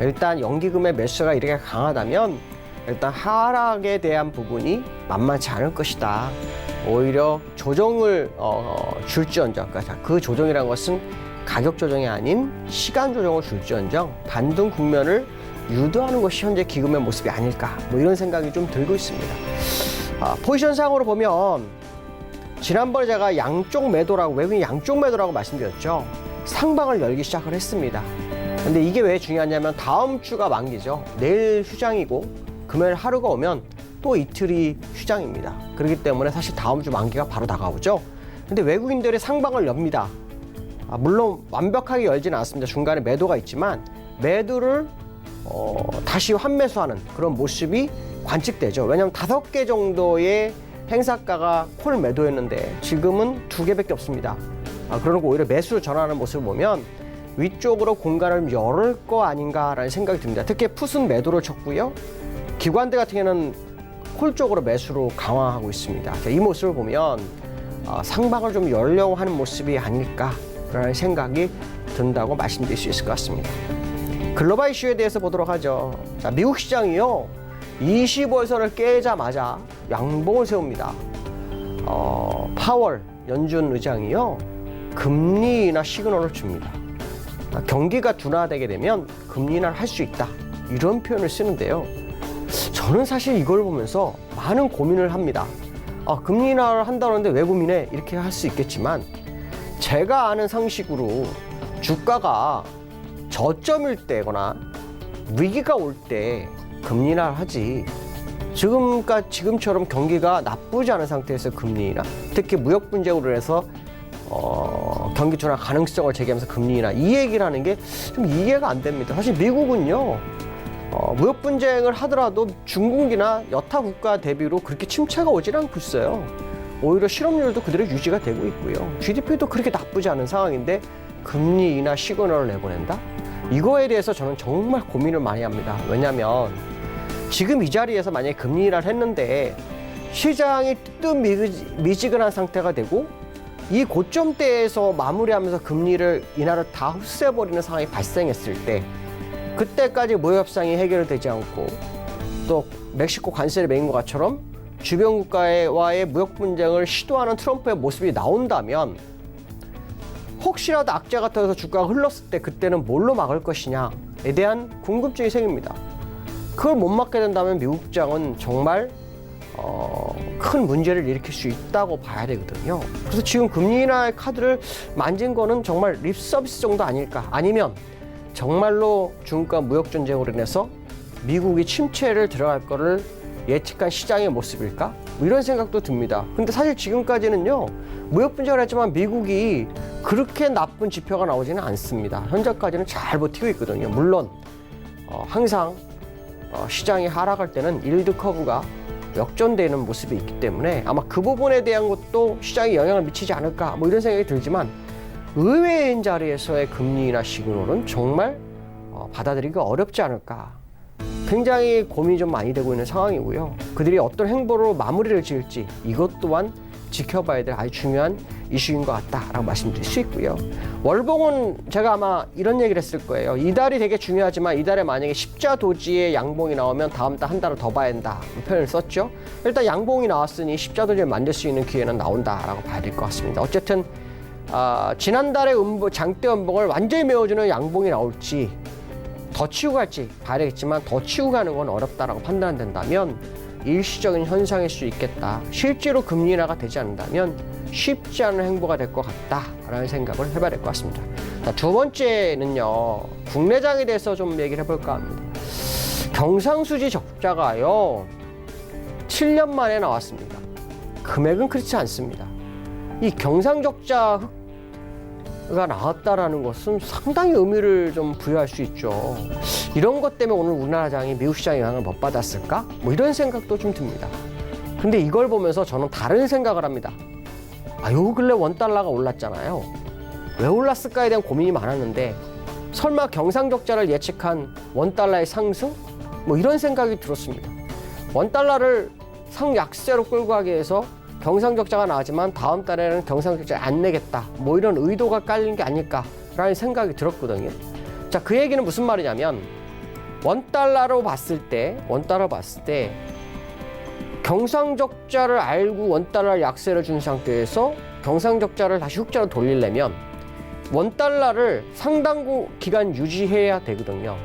일단 연기금의 매수가 이렇게 강하다면 일단 하락에 대한 부분이 만만치 않을 것이다. 오히려 조정을 줄지언정, 그러니까 그 조정이라는 것은 가격 조정이 아닌 시간 조정을 줄지언정 반등 국면을 유도하는 것이 현재 기금의 모습이 아닐까, 뭐 이런 생각이 좀 들고 있습니다. 포지션상으로 보면 지난번에 제가 양쪽 매도라고, 외국인 양쪽 매도라고 말씀드렸죠. 상방을 열기 시작을 했습니다. 근데 이게 왜 중요하냐면 다음 주가 만기죠. 내일 휴장이고 금요일 하루가 오면 또 이틀이 휴장입니다. 그렇기 때문에 사실 다음 주 만기가 바로 다가오죠. 근데 외국인들이 상방을 엽니다. 물론 완벽하게 열지는 않습니다. 중간에 매도가 있지만 매도를 다시 환매수하는 그런 모습이 관측되죠. 왜냐하면 5개 정도의 행사가가 콜 매도였는데 지금은 2개밖에 없습니다. 그러고 오히려 매수로 전환하는 모습을 보면 위쪽으로 공간을 열을 거 아닌가라는 생각이 듭니다. 특히 풋은 매도를 쳤고요. 기관들 같은 경우는 콜 쪽으로 매수로 강화하고 있습니다. 이 모습을 보면 상방을 좀 열려고 하는 모습이 아닐까라는 생각이 든다고 말씀드릴 수 있을 것 같습니다. 글로벌 이슈에 대해서 보도록 하죠. 자, 미국 시장이요. 25일선을 깨자마자 양봉을 세웁니다. 파월 연준 의장이요. 금리 인하 시그널을 줍니다. 경기가 둔화되게 되면 금리 인하를 할 수 있다. 이런 표현을 쓰는데요. 저는 사실 이걸 보면서 많은 고민을 합니다. 금리 인하를 한다는데 왜 고민해? 이렇게 할 수 있겠지만 제가 아는 상식으로 주가가 저점일 때거나 위기가 올 때 금리 인하를 하지 지금처럼 경기가 나쁘지 않은 상태에서 금리 인하, 특히 무역 분쟁으로 해서 경기 둔화 가능성을 제기하면서 금리 인하 이 얘기를 하는 게 좀 이해가 안 됩니다. 사실 미국은요 무역 분쟁을 하더라도 중국이나 여타 국가 대비로 그렇게 침체가 오질 않고 있어요. 오히려 실업률도 그대로 유지가 되고 있고요. GDP도 그렇게 나쁘지 않은 상황인데 금리 인하 시그널을 내보낸다? 이거에 대해서 저는 정말 고민을 많이 합니다. 왜냐하면 지금 이 자리에서 만약에 금리 인하를 했는데 시장이 뜨미지근한 상태가 되고 이 고점대에서 마무리하면서 금리를 인하를 다 흡수해버리는 상황이 발생했을 때 그때까지 무역협상이 해결되지 않고 또 멕시코 관세를 매긴 것처럼 주변 국가와의 무역 분쟁을 시도하는 트럼프의 모습이 나온다면 혹시라도 악재가 터져서 주가가 흘렀을 때 그때는 뭘로 막을 것이냐에 대한 궁금증이 생깁니다. 그걸 못 막게 된다면 미국 시장은 정말 큰 문제를 일으킬 수 있다고 봐야 되거든요. 그래서 지금 금리 인하의 카드를 만진 거는 정말 립 서비스 정도 아닐까? 아니면 정말로 중국과 무역 전쟁으로 인해서 미국이 침체를 들어갈 거를 예측한 시장의 모습일까? 뭐 이런 생각도 듭니다. 근데 사실 지금까지는요 무역 분쟁을 했지만 미국이 그렇게 나쁜 지표가 나오지는 않습니다. 현재까지는 잘 버티고 있거든요. 물론 항상 시장이 하락할 때는 일드 커브가 역전되는 모습이 있기 때문에 아마 그 부분에 대한 것도 시장에 영향을 미치지 않을까 뭐 이런 생각이 들지만 의외인 자리에서의 금리 인하 시그널은 정말 받아들이기가 어렵지 않을까. 굉장히 고민이 좀 많이 되고 있는 상황이고요. 그들이 어떤 행보로 마무리를 지을지 이것 또한 지켜봐야 될 아주 중요한 이슈인 것 같다라고 말씀드릴 수 있고요. 월봉은 제가 아마 이런 얘기를 했을 거예요. 이달이 되게 중요하지만 이달에 만약에 십자 도지의 양봉이 나오면 다음 달 한 달을 더 봐야 한다 표현을 썼죠. 일단 양봉이 나왔으니 십자 도지를 만들 수 있는 기회는 나온다라고 봐야 될 것 같습니다. 어쨌든 지난달에 장대 음봉을 완전히 메워주는 양봉이 나올지 더 치고 갈지 봐야 되겠지만 더 치고 가는 건 어렵다라고 판단된다면 일시적인 현상일 수 있겠다. 실제로 금리 인하가 되지 않는다면 쉽지 않은 행보가 될 것 같다라는 생각을 해봐야 될 것 같습니다. 자, 두 번째는요. 국내장에 대해서 좀 얘기를 해볼까 합니다. 경상수지 적자가요. 7년 만에 나왔습니다. 금액은 그렇지 않습니다. 이 경상적자가 나왔다라는 것은 상당히 의미를 좀 부여할 수 있죠. 이런 것 때문에 오늘 우리나라장이 미국 시장의 영향을 못 받았을까? 뭐 이런 생각도 좀 듭니다. 근데 이걸 보면서 저는 다른 생각을 합니다. 요 근래 원달러가 올랐잖아요. 왜 올랐을까에 대한 고민이 많았는데 설마 경상적자를 예측한 원달러의 상승? 뭐 이런 생각이 들었습니다. 원달러를 상약세로 끌고 가기 위해서 경상적자가 나왔지만 다음 달에는 경상적자 안 내겠다. 뭐 이런 의도가 깔린 게 아닐까라는 생각이 들었거든요. 자, 그 얘기는 무슨 말이냐면 원달러로 봤을 때 경상적자를 알고 원달러 약세를 준 상태에서 경상적자를 다시 흑자로 돌리려면 원달러를 상당 기간 유지해야 되거든요.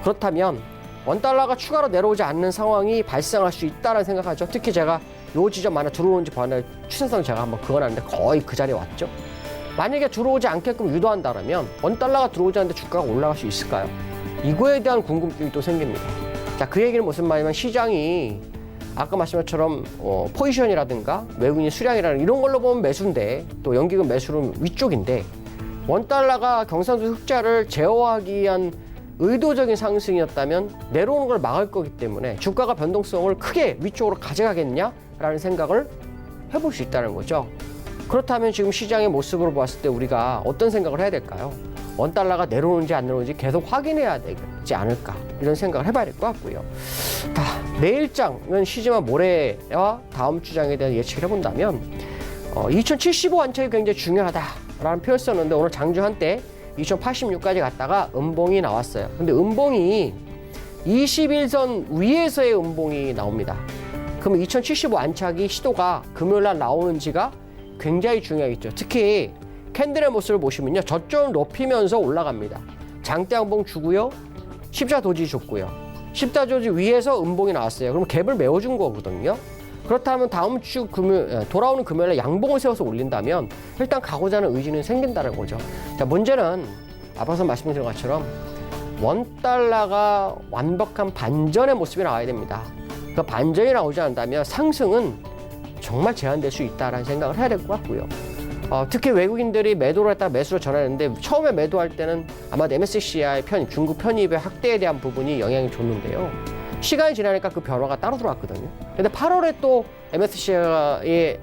그렇다면 원달러가 추가로 내려오지 않는 상황이 발생할 수 있다는 생각하죠. 특히 제가 요 지점 만에 들어오는지 봤는데 추세선 제가 한번 그어놨는데 거의 그 자리에 왔죠. 만약에 들어오지 않게끔 유도한다면 원달러가 들어오지 않는데 주가가 올라갈 수 있을까요? 이거에 대한 궁금증이 또 생깁니다. 자, 그 얘기는 무슨 말이냐면 시장이 아까 말씀한 것처럼 포지션이라든가 외국인 수량이라는 이런 걸로 보면 매수인데 또 연기금 매수는 위쪽인데 원달러가 경상수 흑자를 제어하기 위한 의도적인 상승이었다면 내려오는 걸 막을 거기 때문에 주가가 변동성을 크게 위쪽으로 가져가겠냐라는 생각을 해볼 수 있다는 거죠. 그렇다면 지금 시장의 모습으로 봤을 때 우리가 어떤 생각을 해야 될까요? 원달러가 내려오는지 안 내려오는지 계속 확인해야 되지 않을까 이런 생각을 해봐야 될 것 같고요. 내일장은 쉬지만 모레와 다음 주장에 대한 예측을 해본다면 2075 안착이 굉장히 중요하다라는 표현을 썼는데 오늘 장중 한때 2086까지 갔다가 음봉이 나왔어요. 근데 음봉이 21선 위에서의 음봉이 나옵니다. 그러면 2075 안착이 시도가 금요일날 나오는지가 굉장히 중요하겠죠. 특히 캔들의 모습을 보시면요. 저점을 높이면서 올라갑니다. 장대 양봉 주고요. 십자 도지 줬고요. 십자 도지 위에서 음봉이 나왔어요. 그럼 갭을 메워준 거거든요. 그렇다면 다음 주 돌아오는 금요일에 양봉을 세워서 올린다면 일단 가고자 하는 의지는 생긴다는 거죠. 자, 문제는 앞서서 말씀드린 것처럼 원달러가 완벽한 반전의 모습이 나와야 됩니다. 그 반전이 나오지 않는다면 상승은 정말 제한될 수 있다는 생각을 해야 될 것 같고요. 특히 외국인들이 매도를 했다가 매수로 전환했는데 처음에 매도할 때는 아마 MSCI 편입, 중국 편입의 확대에 대한 부분이 영향을 줬는데요. 시간이 지나니까 그 변화가 따로 들어왔거든요. 근데 8월에 또 MSCI의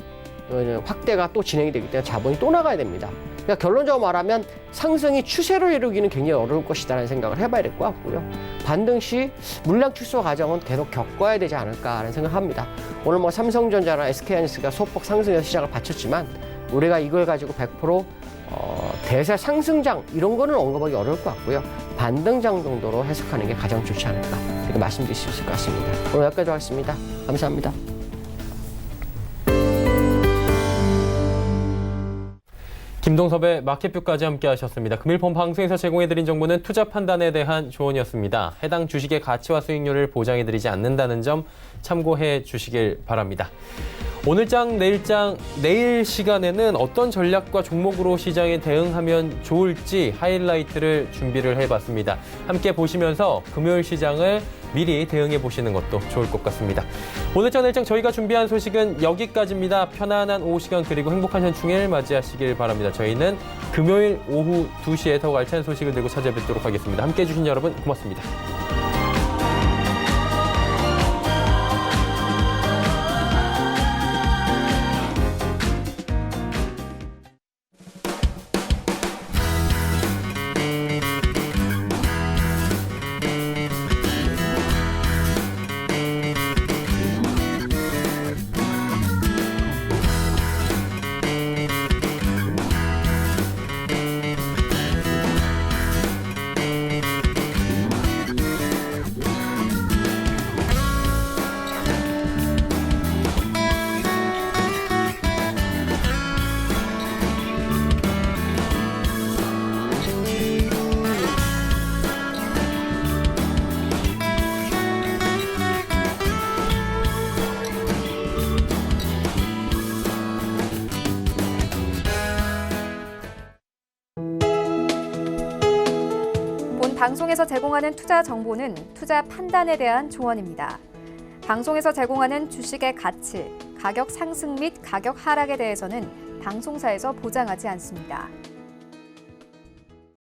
확대가 또 진행이 되기 때문에 자본이 또 나가야 됩니다. 그러니까 결론적으로 말하면 상승이 추세를 이루기는 굉장히 어려울 것이라는 생각을 해봐야 될 것 같고요. 반등 시 물량 축소 과정은 계속 겪어야 되지 않을까라는 생각을 합니다. 오늘 뭐 삼성전자나 SK하이닉스가 소폭 상승해서 시장을 바쳤지만 우리가 이걸 가지고 100% 대세 상승장 이런 거는 언급하기 어려울 것 같고요. 반등장 정도로 해석하는 게 가장 좋지 않을까 이렇게 말씀드릴 수 있을 것 같습니다. 오늘 여기까지 하겠습니다. 감사합니다. 김동섭의 마켓뷰까지 함께 하셨습니다. 금일 본 방송에서 제공해드린 정보는 투자 판단에 대한 조언이었습니다. 해당 주식의 가치와 수익률을 보장해드리지 않는다는 점 참고해 주시길 바랍니다. 오늘장, 내일장, 내일 시간에는 어떤 전략과 종목으로 시장에 대응하면 좋을지 하이라이트를 준비를 해봤습니다. 함께 보시면서 금요일 시장을 미리 대응해 보시는 것도 좋을 것 같습니다. 오늘장, 내일장 저희가 준비한 소식은 여기까지입니다. 편안한 오후 시간 그리고 행복한 현충일 맞이하시길 바랍니다. 저희는 금요일 오후 2시에 더욱 알찬 소식을 들고 찾아뵙도록 하겠습니다. 함께해 주신 여러분 고맙습니다. 방송에서 제공하는 투자 정보는 투자 판단에 대한 조언입니다. 방송에서 제공하는 주식의 가치, 가격 상승 및 가격 하락에 대해서는 방송사에서 보장하지 않습니다.